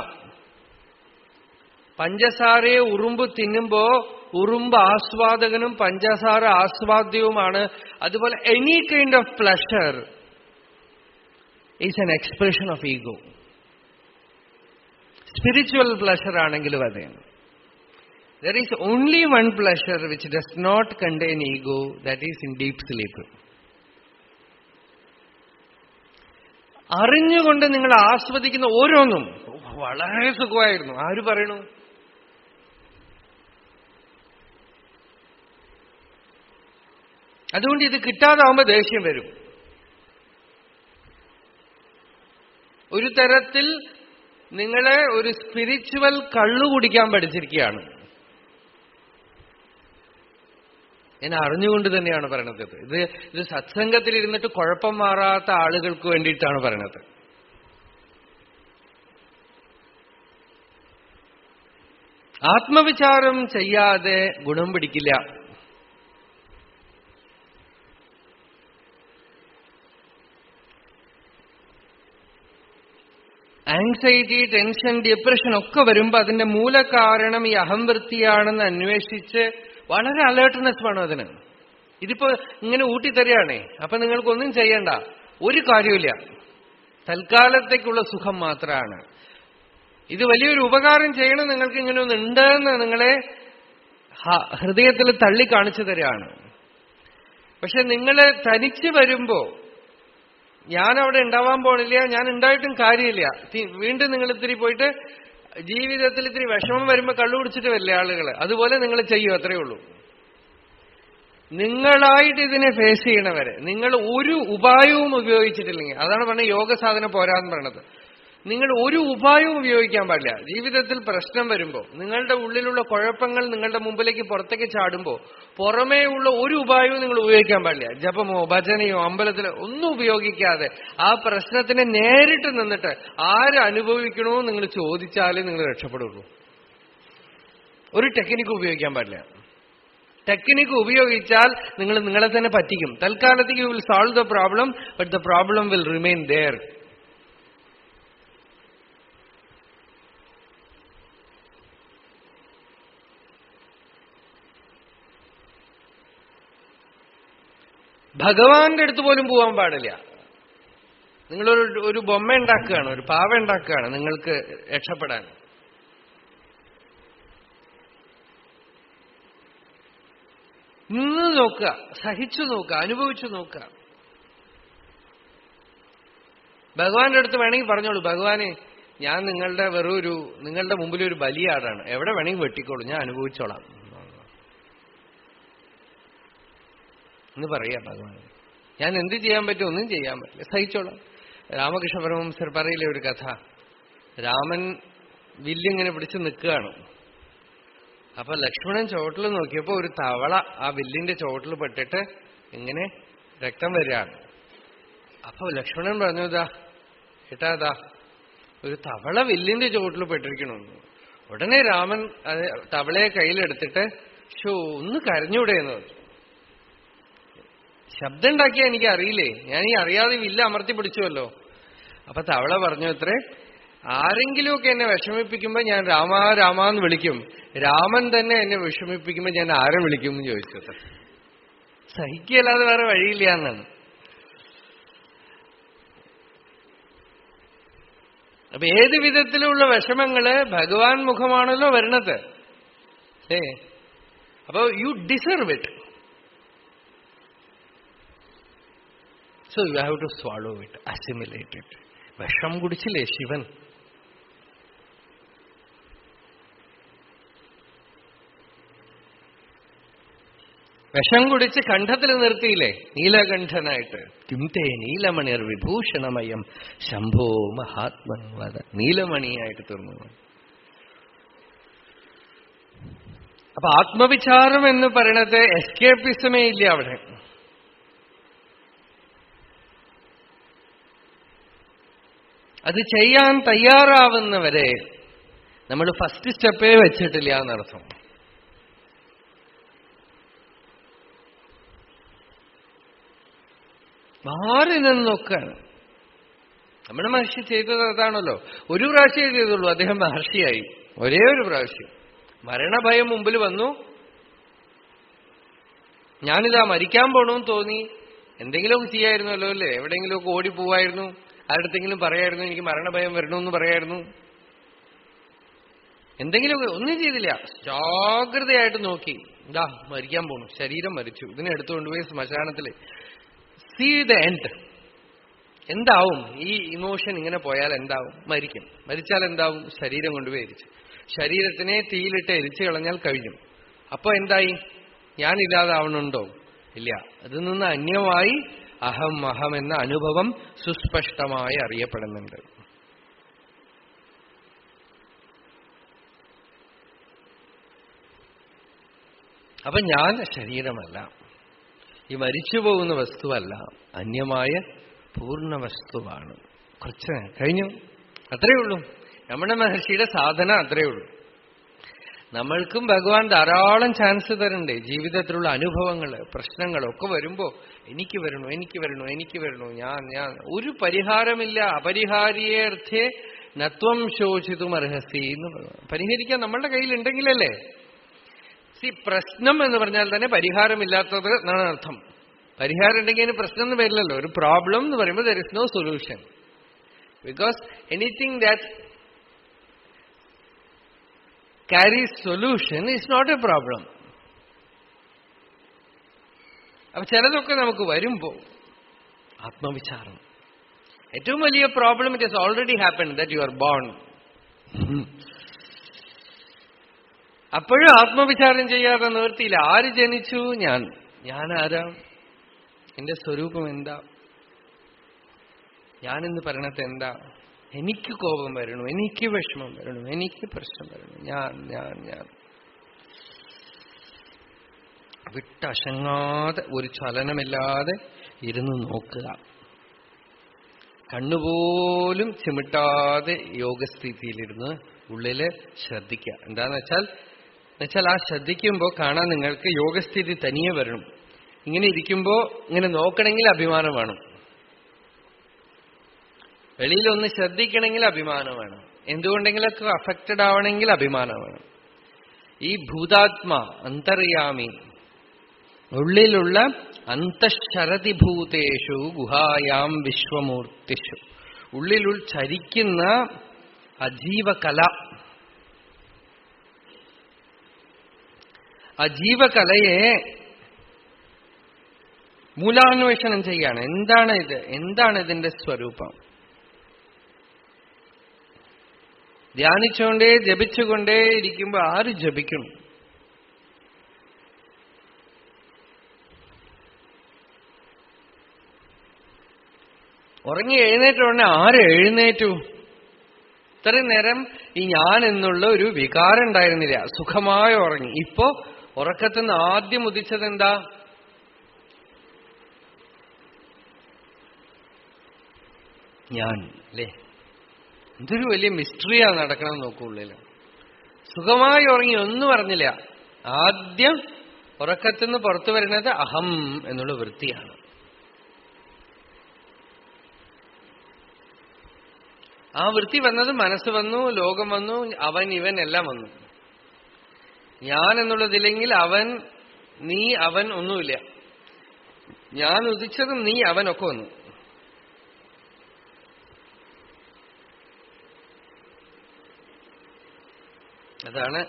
പഞ്ചസാരയെ ഉറുമ്പ് തിന്നുമ്പോ ഉറുമ്പ് ആസ്വാദകനും പഞ്ചസാര ആസ്വാദ്യവുമാണ്. അതുപോലെ any kind of pleasure is N expression of ego. Spiritual pleasure ആണെങ്കിലും അതെ. There is only one pleasure which does not contain ego, that is in deep sleep. അറിഞ്ഞുകൊണ്ട് നിങ്ങൾ ആസ്വദിക്കുന്ന ഓരോന്നും വളരെ സുഖമായിരുന്നു. ആര് പറയണു? അതുകൊണ്ട് ഇത് കിട്ടാതാവുമ്പോ ദേഷ്യം വരും. ഒരു തരത്തിൽ നിങ്ങളെ ഒരു സ്പിരിച്വൽ കള്ളു കുടിക്കാൻ പഠിച്ചിരിക്കുകയാണ്. ഞാൻ അറിഞ്ഞുകൊണ്ട് തന്നെയാണ് പറയണത്. ഇത് സത്സംഗത്തിലിരുന്നിട്ട് കുഴപ്പം മാറാത്ത ആളുകൾക്ക് വേണ്ടിയിട്ടാണ് പറയണത്. ആത്മവിചാരം ചെയ്യാതെ ഗുണം പിടിക്കില്ല. ആങ്സൈറ്റി, ടെൻഷൻ, ഡിപ്രഷൻ ഒക്കെ വരുമ്പോ അതിന്റെ മൂലകാരണം ഈ അഹംവൃത്തിയാണെന്ന് അന്വേഷിച്ച് വളരെ അലേർട്ട്നെസ് വേണം അതിന്. ഇതിപ്പോ ഇങ്ങനെ ഊട്ടിത്തരികയാണേ, അപ്പൊ നിങ്ങൾക്കൊന്നും ചെയ്യണ്ട, ഒരു കാര്യമില്ല, തൽക്കാലത്തേക്കുള്ള സുഖം മാത്രമാണ്. ഇത് വലിയൊരു ഉപകാരം ചെയ്യണം, നിങ്ങൾക്ക് ഇങ്ങനെ ഒന്നുണ്ടെന്ന് നിങ്ങളെ ഹൃദയത്തിൽ തള്ളി കാണിച്ചു തരികയാണ്. പക്ഷെ നിങ്ങളെ തനിച്ച് വരുമ്പോ ഞാനവിടെ ഉണ്ടാവാൻ പോണില്ല, ഞാൻ ഉണ്ടായിട്ടും കാര്യമില്ല, വീണ്ടും നിങ്ങൾ ഇത്തിരി പോയിട്ട് ജീവിതത്തിൽ ഇത്തിരി വിഷമം വരുമ്പോ കള്ളു കുടിച്ചിട്ട് വരില്ലേ ആളുകൾ, അതുപോലെ നിങ്ങൾ ചെയ്യും, അത്രയേ ഉള്ളൂ. നിങ്ങളായിട്ട് ഇതിനെ ഫേസ് ചെയ്യണവരെ നിങ്ങൾ ഒരു ഉപായവും ഉപയോഗിച്ചിട്ടില്ലെങ്കിൽ, അതാണ് പറഞ്ഞത് യോഗ സാധന പോരാന്ന് പറയണത്. നിങ്ങൾ ഒരു ഉപായവും ഉപയോഗിക്കാൻ പാടില്ല. ജീവിതത്തിൽ പ്രശ്നം വരുമ്പോ, നിങ്ങളുടെ ഉള്ളിലുള്ള കുഴപ്പങ്ങൾ നിങ്ങളുടെ മുമ്പിലേക്ക് പുറത്തേക്ക് ചാടുമ്പോ പുറമേ ഉള്ള ഒരു ഉപായവും നിങ്ങൾ ഉപയോഗിക്കാൻ പാടില്ല. ജപമോ ഭജനയോ അമ്പലത്തിലോ ഒന്നും ഉപയോഗിക്കാതെ ആ പ്രശ്നത്തിനെ നേരിട്ട് നിന്നിട്ട് ആര് അനുഭവിക്കണോ നിങ്ങൾ ചോദിച്ചാലേ നിങ്ങൾ രക്ഷപ്പെടുള്ളൂ. ഒരു ടെക്നിക്ക് ഉപയോഗിക്കാൻ പാടില്ല. ടെക്നിക്ക് ഉപയോഗിച്ചാൽ നിങ്ങൾ നിങ്ങളെ തന്നെ പറ്റിക്കും. തൽക്കാലത്തേക്ക് you will solve the problem, but the problem will remain there. ഭഗവാന്റെ അടുത്ത് പോലും പോകാൻ പാടില്ല. നിങ്ങളൊരു ബൊമ്മ ഉണ്ടാക്കുകയാണ്, ഒരു പാവ ഉണ്ടാക്കുകയാണ് നിങ്ങൾക്ക് രക്ഷപ്പെടാൻ. നിന്ന് നോക്കുക, സഹിച്ചു നോക്കുക, അനുഭവിച്ചു നോക്കുക. ഭഗവാന്റെ അടുത്ത് വേണമെങ്കിൽ പറഞ്ഞോളൂ, ഭഗവാനെ ഞാൻ നിങ്ങളുടെ മുമ്പിലൊരു ബലിയാടാണ്, എവിടെ വേണമെങ്കിൽ വെട്ടിക്കോളൂ, ഞാൻ അനുഭവിച്ചോളാം എന്ന് പറയാ ഭഗവാൻ. ഞാൻ എന്ത് ചെയ്യാൻ പറ്റും? ഒന്നും ചെയ്യാൻ പറ്റില്ല, സഹിച്ചോളാം. രാമകൃഷ്ണ പരമഹംസർ പറയില്ലേ ഒരു കഥ. രാമൻ വില്ലിങ്ങനെ പിടിച്ച് നിൽക്കുകയാണ്. അപ്പൊ ലക്ഷ്മണൻ ചോട്ടിൽ നോക്കിയപ്പോ ഒരു തവള ആ വില്ലിന്റെ ചോട്ടിൽ പെട്ടിട്ട് ഇങ്ങനെ രക്തം വരികയാണ്. അപ്പൊ ലക്ഷ്മണൻ പറഞ്ഞു, ഏട്ടാ ഒരു തവള വില്ലിന്റെ ചോട്ടിൽ പെട്ടിരിക്കണമെന്ന്. ഉടനെ രാമൻ തവളയെ കയ്യിലെടുത്തിട്ട് ഒന്ന് കരഞ്ഞൂടെയെന്ന് പറഞ്ഞു. ശബ്ദം ഉണ്ടാക്കിയാ എനിക്ക് അറിയില്ലേ, ഞാൻ ഈ അറിയാതെ വില്ല് അമർത്തി പിടിച്ചുവല്ലോ. അപ്പൊ തവള പറഞ്ഞു അത്രേ, ആരെങ്കിലുമൊക്കെ എന്നെ വിഷമിപ്പിക്കുമ്പോ ഞാൻ രാമാ രാമാന്ന് വിളിക്കും, രാമൻ തന്നെ എന്നെ വിഷമിപ്പിക്കുമ്പോ ഞാൻ ആരെ വിളിക്കും എന്ന് ചോദിച്ചത്. സഹിക്കല്ലാതെ വേറെ വഴിയില്ല എന്നാണ്. അപ്പൊ ഏത് വിധത്തിലുള്ള വിഷമങ്ങള് ഭഗവാൻ മുഖമാണല്ലോ വരണത്. അപ്പൊ U deserve it. So you have to swallow it, assimilate it. വിഷം കുടിച്ചില്ലേ ശിവൻ? വിഷം കുടിച്ച് കണ്ഠത്തിൽ നിർത്തിയില്ലേ നീലകണ്ഠനായിട്ട്. കിംതേ നീലമണിർ വിഭൂഷണമയം ശംഭോ മഹാത്മൻ വദ. നീലമണിയായിട്ട് തീർന്നു. അപ്പൊ ആത്മവിചാരം എന്ന് പറയണത് എസ്കേപ്പിസമേ ഇല്ല അവിടെ. അത് ചെയ്യാൻ തയ്യാറാവുന്നവരെ നമ്മൾ ഫസ്റ്റ് സ്റ്റെപ്പേ വെച്ചിട്ടില്ല എന്നർത്ഥം. മാറി നിന്നൊക്കെ നമ്മുടെ മഹർഷി ചെയ്തത് അതാണല്ലോ. ഒരു പ്രാവശ്യമേ ചെയ്തുള്ളൂ അദ്ദേഹം മഹർഷിയായി, ഒരേ ഒരു പ്രാവശ്യം. മരണഭയം മുമ്പിൽ വന്നു, ഞാനിതാ മരിക്കാൻ പോണമെന്ന് തോന്നി, എന്തെങ്കിലുമൊക്കെ ചെയ്യായിരുന്നല്ലോ അല്ലേ, എവിടെയെങ്കിലുമൊക്കെ ഓടിപ്പോവായിരുന്നു, ആരുടെങ്കിലും പറയായിരുന്നു എനിക്ക് മരണഭയം വരണമെന്ന് പറയായിരുന്നു, എന്തെങ്കിലുമൊക്കെ. ഒന്നും ചെയ്തില്ല. ജാഗ്രതയായിട്ട് നോക്കി, ഇതാ മരിക്കാൻ പോണു, ശരീരം മരിച്ചു, ഇതിനെ എടുത്തുകൊണ്ടുപോയി ശ്മശാനത്തില്. See the end. എന്താവും ഈ ഇമോഷൻ ഇങ്ങനെ പോയാൽ? എന്താവും? മരിക്കും. മരിച്ചാൽ എന്താവും? ശരീരം കൊണ്ടുപോയി എരിച്ചു. ശരീരത്തിനെ തീയിലിട്ട് എരിച്ചു കളഞ്ഞാൽ കഴിഞ്ഞു. അപ്പൊ എന്തായി? ഞാനില്ലാതാവണുണ്ടോ? ഇല്ല. അതിൽ നിന്ന് അന്യമായി അഹം അഹം എന്ന അനുഭവം സുസ്പഷ്ടമായി അറിയപ്പെടുന്നുണ്ട്. അപ്പൊ ഞാൻ ശരീരമല്ല, ഈ മരിച്ചുപോകുന്ന വസ്തുവല്ല, അന്യമായ പൂർണ്ണ വസ്തുവാണ്. കുറച്ച് കഴിഞ്ഞു. അത്രയേ ഉള്ളൂ. രമണ മഹർഷിയുടെ സാധന അത്രയേ ഉള്ളൂ. നമ്മൾക്കും ഭഗവാൻ ധാരാളം ചാൻസ് തരണ്ടേ. ജീവിതത്തിലുള്ള അനുഭവങ്ങൾ, പ്രശ്നങ്ങളൊക്കെ വരുമ്പോ എനിക്ക് വരണു, എനിക്ക് വരണു, എനിക്ക് വരണു, ഞാൻ ഞാൻ ഒരു പരിഹാരമില്ല. അപരിഹാര്യേർത്ഥേ നത്വം ശോചിതും അർഹസി എന്ന് പറഞ്ഞു. പരിഹരിക്കാൻ നമ്മളുടെ കയ്യിലുണ്ടെങ്കിലല്ലേ. പ്രശ്നം എന്ന് പറഞ്ഞാൽ തന്നെ പരിഹാരമില്ലാത്തത് എന്നാണ് അർത്ഥം. പരിഹാരം ഉണ്ടെങ്കിൽ അതിന് പ്രശ്നം എന്ന് വരില്ലല്ലോ. ഒരു പ്രോബ്ലം എന്ന് പറയുമ്പോൾ there is no solution. Because anything that carries solution is not a problem. അപ്പൊ ചിലതൊക്കെ നമുക്ക് വരുമ്പോ ആത്മവിചാരം. ഏറ്റവും വലിയ problem, it has already happened that you are born. അപ്പോഴും ആത്മവിചാരം ചെയ്യാതെ നിവർത്തിയില്ല. ആര് ജനിച്ചു? ഞാൻ. ഞാനാരാ? എന്റെ സ്വരൂപം എന്താ? ഞാനെന്ന് പറയണത് എന്താ? എനിക്ക് കോപം വരണു, എനിക്ക് വിഷമം വരണു, എനിക്ക് പ്രശ്നം വരണു, ഞാൻ ഞാൻ ഞാൻ. വിട്ടശങ്ങാതെ ഒരു ചലനമില്ലാതെ ഇരുന്ന് നോക്കുക. കണ്ണുപോലും ചിമിട്ടാതെ യോഗസ്ഥിതിയിലിരുന്ന് ഉള്ളില് ശ്രദ്ധിക്കുക. എന്താന്ന് വെച്ചാൽ ആ ശ്രദ്ധിക്കുമ്പോ കാണാൻ നിങ്ങൾക്ക് യോഗസ്ഥിതി തനിയെ വരണം. ഇങ്ങനെ ഇരിക്കുമ്പോ ഇങ്ങനെ നോക്കണമെങ്കിൽ അഭിമാനം വേണം. വെളിയിലൊന്ന് ശ്രദ്ധിക്കണമെങ്കിൽ അഭിമാനം വേണം. എന്തുകൊണ്ടെങ്കിലൊക്കെ അഫക്റ്റഡ് ആവണമെങ്കിൽ അഭിമാനം വേണം. ഈ ഭൂതാത്മ അന്തർയാമി ഉള്ളിലുള്ള അന്തഃശരതിഭൂതേഷു ഗുഹായാം വിശ്വമൂർത്തിഷു, ഉള്ളിലുൾ ചരിക്കുന്ന അജീവകല, ആ ജീവകലയെ മൂലാന്വേഷണം ചെയ്യാണ്. എന്താണ് ഇത്? എന്താണ് ഇതിന്റെ സ്വരൂപം? ധ്യാനിച്ചുകൊണ്ടേ ജപിച്ചുകൊണ്ടേ ഇരിക്കുമ്പോ ആര് ജപിക്കും? ഉറങ്ങി എഴുന്നേറ്റ ഉടനെ ആര് എഴുന്നേറ്റു? ഇത്രയും നേരം ഈ ഞാൻ എന്നുള്ള ഒരു വികാരം ഉണ്ടായിരുന്നില്ല, സുഖമായി ഉറങ്ങി. ഇപ്പോ ഉറക്കത്തുനിന്ന് ആദ്യം ഉദിച്ചതെന്താ? ഞാൻ അല്ലേ? എന്തൊരു വലിയ മിസ്റ്ററിയാ നടക്കണം നോക്കുള്ളില്. സുഖമായി ഉറങ്ങി, ഒന്നും പറഞ്ഞില്ല. ആദ്യം ഉറക്കത്തുനിന്ന് പുറത്തു വരുന്നത് അഹം എന്നുള്ള വൃത്തിയാണ്. ആ വൃത്തി വന്നത് മനസ്സ് വന്നു, ലോകം വന്നു, അവൻ ഇവൻ എല്ലാം വന്നു. ഞാൻ എന്നുള്ളതില്ലെങ്കിൽ അവൻ, നീ, അവൻ ഒന്നുമില്ല. ഞാൻ ഉദിച്ചതും നീ, അവനൊക്കെ വന്നു. അതാണ്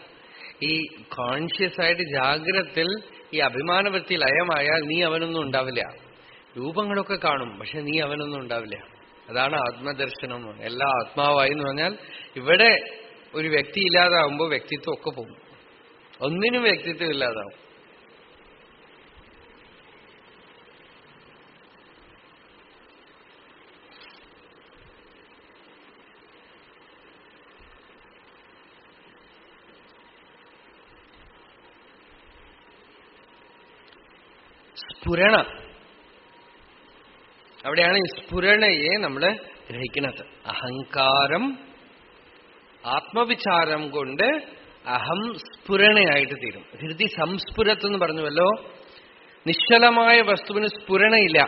ഈ കോൺഷ്യസ് ആയിട്ട് ജാഗ്രതത്തിൽ ഈ അഭിമാനവൃത്തി ലയമായാൽ നീ അവനൊന്നും ഉണ്ടാവില്ല. രൂപങ്ങളൊക്കെ കാണും, പക്ഷെ നീ അവനൊന്നും ഉണ്ടാവില്ല. അതാണ് ആത്മദർശനം. എല്ലാ ആത്മാവായി എന്ന് പറഞ്ഞാൽ ഇവിടെ ഒരു വ്യക്തി ഇല്ലാതാവുമ്പോൾ വ്യക്തിത്വം ഒക്കെ പോകും. ഒന്നിനും വ്യക്തിത്വം ഇല്ലാതാവും. സ്ഫുരണ, അവിടെയാണ് ഈ സ്ഫുരണയെ നമ്മൾ ഗ്രഹിക്കുന്നത്. അഹങ്കാരം ആത്മവിചാരം കൊണ്ട് അഹം സ്ഫുരണയായിട്ട് തീരും. ഹൃദി സംസ്ഫുരത്ത് എന്ന് പറഞ്ഞുവല്ലോ. നിശ്ചലമായ വസ്തുവിന് സ്ഫുരണയില്ല.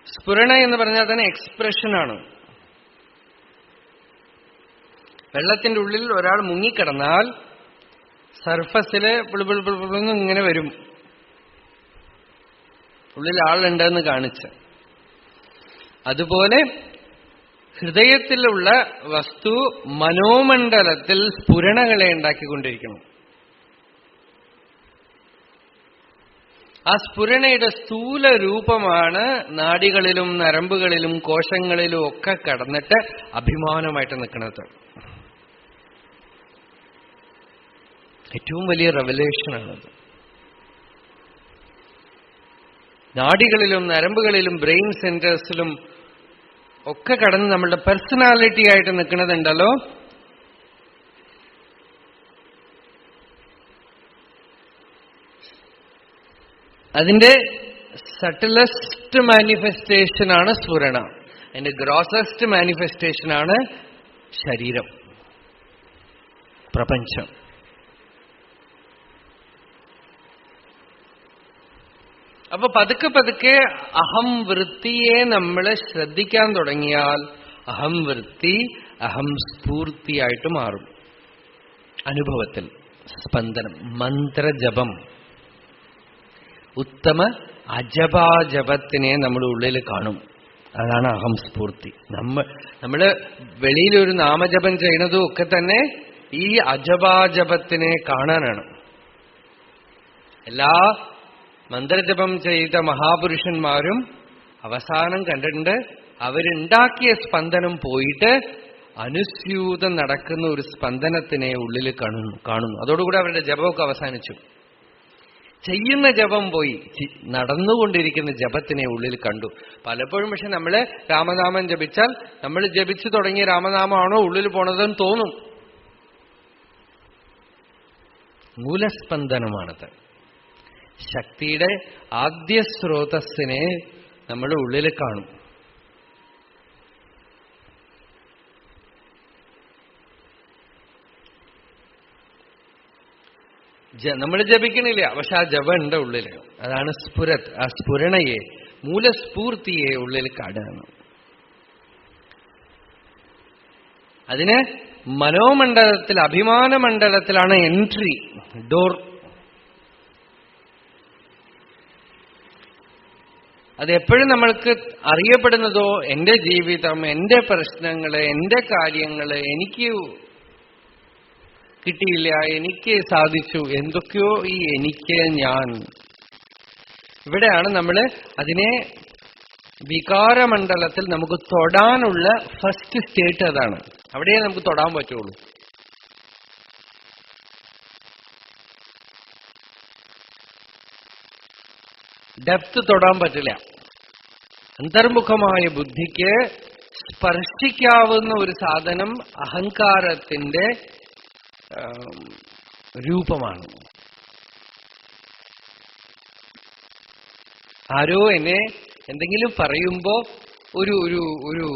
സ്ഫുരണ എന്ന് പറഞ്ഞാൽ തന്നെ എക്സ്പ്രഷനാണ്. വെള്ളത്തിന്റെ ഉള്ളിൽ ഒരാൾ മുങ്ങിക്കിടന്നാൽ സർഫസില് പിളിപിളിപ്പിളിന്ന് ഇങ്ങനെ വരും, ഉള്ളിൽ ആളുണ്ടെന്ന് കാണിച്ച്. അതുപോലെ ഹൃദയത്തിലുള്ള വസ്തു മനോമണ്ഡലത്തിൽ സ്ഫുരണകളെ ഉണ്ടാക്കിക്കൊണ്ടിരിക്കണം. ആ സ്ഫുരണയുടെ സ്ഥൂല രൂപമാണ് നാഡികളിലും നരമ്പുകളിലും കോശങ്ങളിലും ഒക്കെ കടന്നിട്ട് അഭിമാനമായിട്ട് നിൽക്കുന്നത്. ഏറ്റവും വലിയ റെവലേഷനാണത്. നാഡികളിലും നരമ്പുകളിലും ബ്രെയിൻ സെന്റേഴ്സിലും ഒക്കെ കടന്ന് നമ്മളുടെ പേഴ്സണാലിറ്റി ആയിട്ട് നിൽക്കുന്നതുണ്ടല്ലോ, അതിന്റെ സട്ടിലസ്റ്റ് മാനിഫെസ്റ്റേഷനാണ് സ്ഫുരണ. അതിന്റെ ഗ്രോസസ്റ്റ് മാനിഫെസ്റ്റേഷനാണ് ശരീരം, പ്രപഞ്ചം. അപ്പൊ പതുക്കെ പതുക്കെ അഹം വൃത്തിയെ നമ്മൾ ശ്രദ്ധിക്കാൻ തുടങ്ങിയാൽ അഹം വൃത്തി അഹം സ്ഫൂർത്തിയായിട്ട് മാറും. അനുഭവത്തിൽ സ്പന്ദനം, മന്ത്രജപം, ഉത്തമ അജപാജപത്തിനെ നമ്മുടെ ഉള്ളിൽ കാണും. അതാണ് അഹം സ്ഫൂർത്തി. നമ്മള് വെളിയിലൊരു നാമജപം ചെയ്യുന്നതും ഒക്കെ തന്നെ ഈ അജപാജപത്തിനെ കാണാനാണ്. എല്ലാ മന്ത്രജപം ചെയ്ത മഹാപുരുഷന്മാരും അവസാനം കണ്ടിട്ടുണ്ട്, അവരുണ്ടാക്കിയ സ്പന്ദനം പോയിട്ട് അനുസ്യൂതം നടക്കുന്ന ഒരു സ്പന്ദനത്തിനെ ഉള്ളിൽ കാണുന്നു. അതോടുകൂടി അവരുടെ ജപമൊക്കെ അവസാനിച്ചു. ചെയ്യുന്ന ജപം പോയി, നടന്നുകൊണ്ടിരിക്കുന്ന ജപത്തിനെ ഉള്ളിൽ കണ്ടു. പലപ്പോഴും പക്ഷെ നമ്മള് രാമനാമം ജപിച്ചാൽ നമ്മൾ ജപിച്ചു തുടങ്ങിയ രാമനാമമാണോ ഉള്ളിൽ പോണതെന്ന് തോന്നും. മൂലസ്പന്ദനമാണത്. ശക്തിയുടെ ആദ്യ സ്രോതസ്സിനെ നമ്മുടെ ഉള്ളിൽ കാണും. നമ്മൾ ജപിക്കണില്ല, പക്ഷെ ആ ജപം ഉണ്ട് ഉള്ളിൽ. അതാണ് സ്ഫുരത്. ആ സ്ഫുരണയെ, മൂലസ്ഫൂർത്തിയെ ഉള്ളിൽ കാണുകയാണ്. അതിന് മനോമണ്ഡലത്തിൽ, അഭിമാനമണ്ഡലത്തിലാണ് എൻട്രി, ഡോർ. അതെപ്പോഴും നമ്മൾക്ക് അറിയപ്പെടുന്നതോ എന്റെ ജീവിതം, എന്റെ പ്രശ്നങ്ങള്, എന്റെ കാര്യങ്ങള്, എനിക്ക് കിട്ടിയില്ല, എനിക്ക് സാധിച്ചു, എന്തൊക്കെയോ ഈ എനിക്ക്, ഞാൻ. ഇവിടെയാണ് നമ്മൾ അതിനെ വികാരമണ്ഡലത്തിൽ നമുക്ക് തൊടാനുള്ള ഫസ്റ്റ് സ്റ്റേറ്റ്. അതാണ്, അവിടെയേ നമുക്ക് തൊടാൻ പറ്റുള്ളൂ. ഡെപ്ത് തൊടാൻ പറ്റില്ല. അന്തർമുഖമായ ബുദ്ധിക്ക് സ്പർശിക്കാവുന്ന ഒരു സാധനം അഹങ്കാരത്തിന്റെ രൂപമാണ്. ആരോ എന്നെ എന്തെങ്കിലും പറയുമ്പോ ഒരു ഒരു ഒരു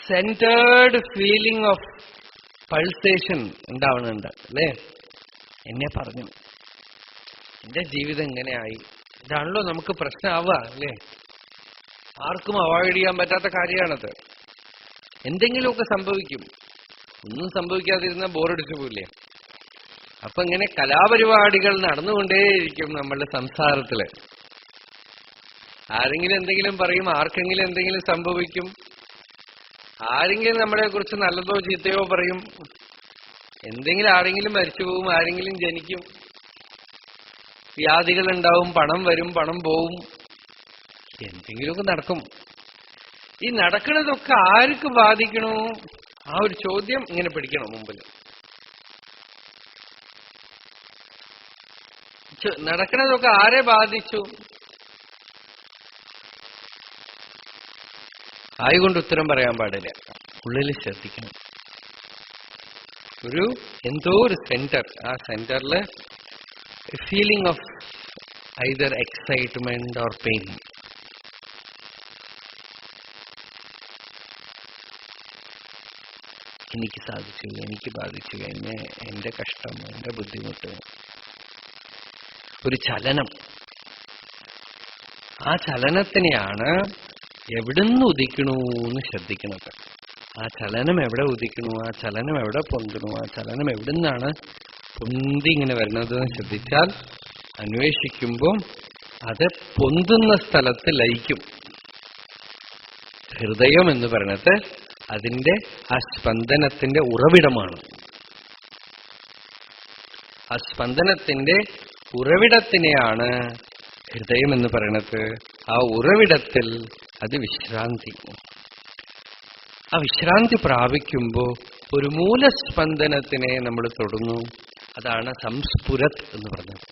സെന്റേർഡ് ഫീലിംഗ് ഓഫ് പൾസേഷൻ ഉണ്ടാവുന്നുണ്ട് അല്ലേ? എന്നെ പറഞ്ഞു, എന്റെ ജീവിതം ഇങ്ങനെയായി. ഇതാണല്ലോ നമുക്ക് പ്രശ്നമാവുക അല്ലേ? ആർക്കും അവോയ്ഡ് ചെയ്യാൻ പറ്റാത്ത കാര്യമാണത്. എന്തെങ്കിലുമൊക്കെ സംഭവിക്കും. ഒന്നും സംഭവിക്കാതിരുന്ന ബോറടിച്ചു പോയില്ലേ? അപ്പൊ ഇങ്ങനെ കലാപരിപാടികൾ നടന്നുകൊണ്ടേയിരിക്കും നമ്മളുടെ സംസാരത്തില്. ആരെങ്കിലും എന്തെങ്കിലും പറയും, ആർക്കെങ്കിലും എന്തെങ്കിലും സംഭവിക്കും, ആരെങ്കിലും നമ്മളെ കുറിച്ച് നല്ലതോ ചീത്തയോ പറയും, എന്തെങ്കിലും ആരെങ്കിലും മരിച്ചു പോവും, ആരെങ്കിലും ജനിക്കും, വ്യാധികൾ ഉണ്ടാവും, പണം വരും, പണം പോവും, എന്തെങ്കിലുമൊക്കെ നടക്കും. ഈ നടക്കുന്നതൊക്കെ ആർക്ക് ബാധിക്കണോ? ആ ഒരു ചോദ്യം ഇങ്ങനെ പിടിക്കണം മുമ്പിൽ. നടക്കുന്നതൊക്കെ ആരെ ബാധിച്ചു? ആയിക്കൊണ്ട് ഉത്തരം പറയാൻ പാടില്ല, ഉള്ളിൽ ശ്രദ്ധിക്കണം. എന്തോ ഒരു സെന്റർ, ആ സെന്ററില് feeling of either excitement or pain. എനിക്ക് സാധിച്ചു, എനിക്ക് ബാധിച്ചു, എന്റെ കഷ്ടം, എന്റെ ബുദ്ധിമുട്ട്, ഒരു ചലനം. ആ ചലനത്തിനെയാണ് എവിടുന്ന് ഉദിക്കണു എന്ന് ശ്രദ്ധിക്കുന്നത്. ആ ചലനം എവിടെ ഉദിക്കണു, ആ ചലനം എവിടെ പൊന്തണു, ആ ചലനം എവിടുന്നാണ് പൊന്തി ഇങ്ങനെ വരുന്നതെന്ന് ശ്രദ്ധിച്ചാൽ അന്വേഷിക്കുമ്പോൾ അത് പൊന്തുന്ന സ്ഥലത്ത് ലയിക്കും. ഹൃദയം എന്ന് പറയുന്നത് അതിന്റെ ആ സ്പന്ദനത്തിന്റെ ഉറവിടമാണ്. ആ സ്പന്ദനത്തിന്റെ ഉറവിടത്തിനെയാണ് ഹൃദയം എന്ന് പറയുന്നത്. ആ ഉറവിടത്തിൽ അത് വിശ്രാന്തി. ആ വിശ്രാന്തി പ്രാപിക്കുമ്പോൾ ഒരു മൂലസ്പന്ദനത്തിനെ നമ്മൾ തൊടുന്നു. അതാണ് സംസ്ഫുരത് എന്ന് പറഞ്ഞത്.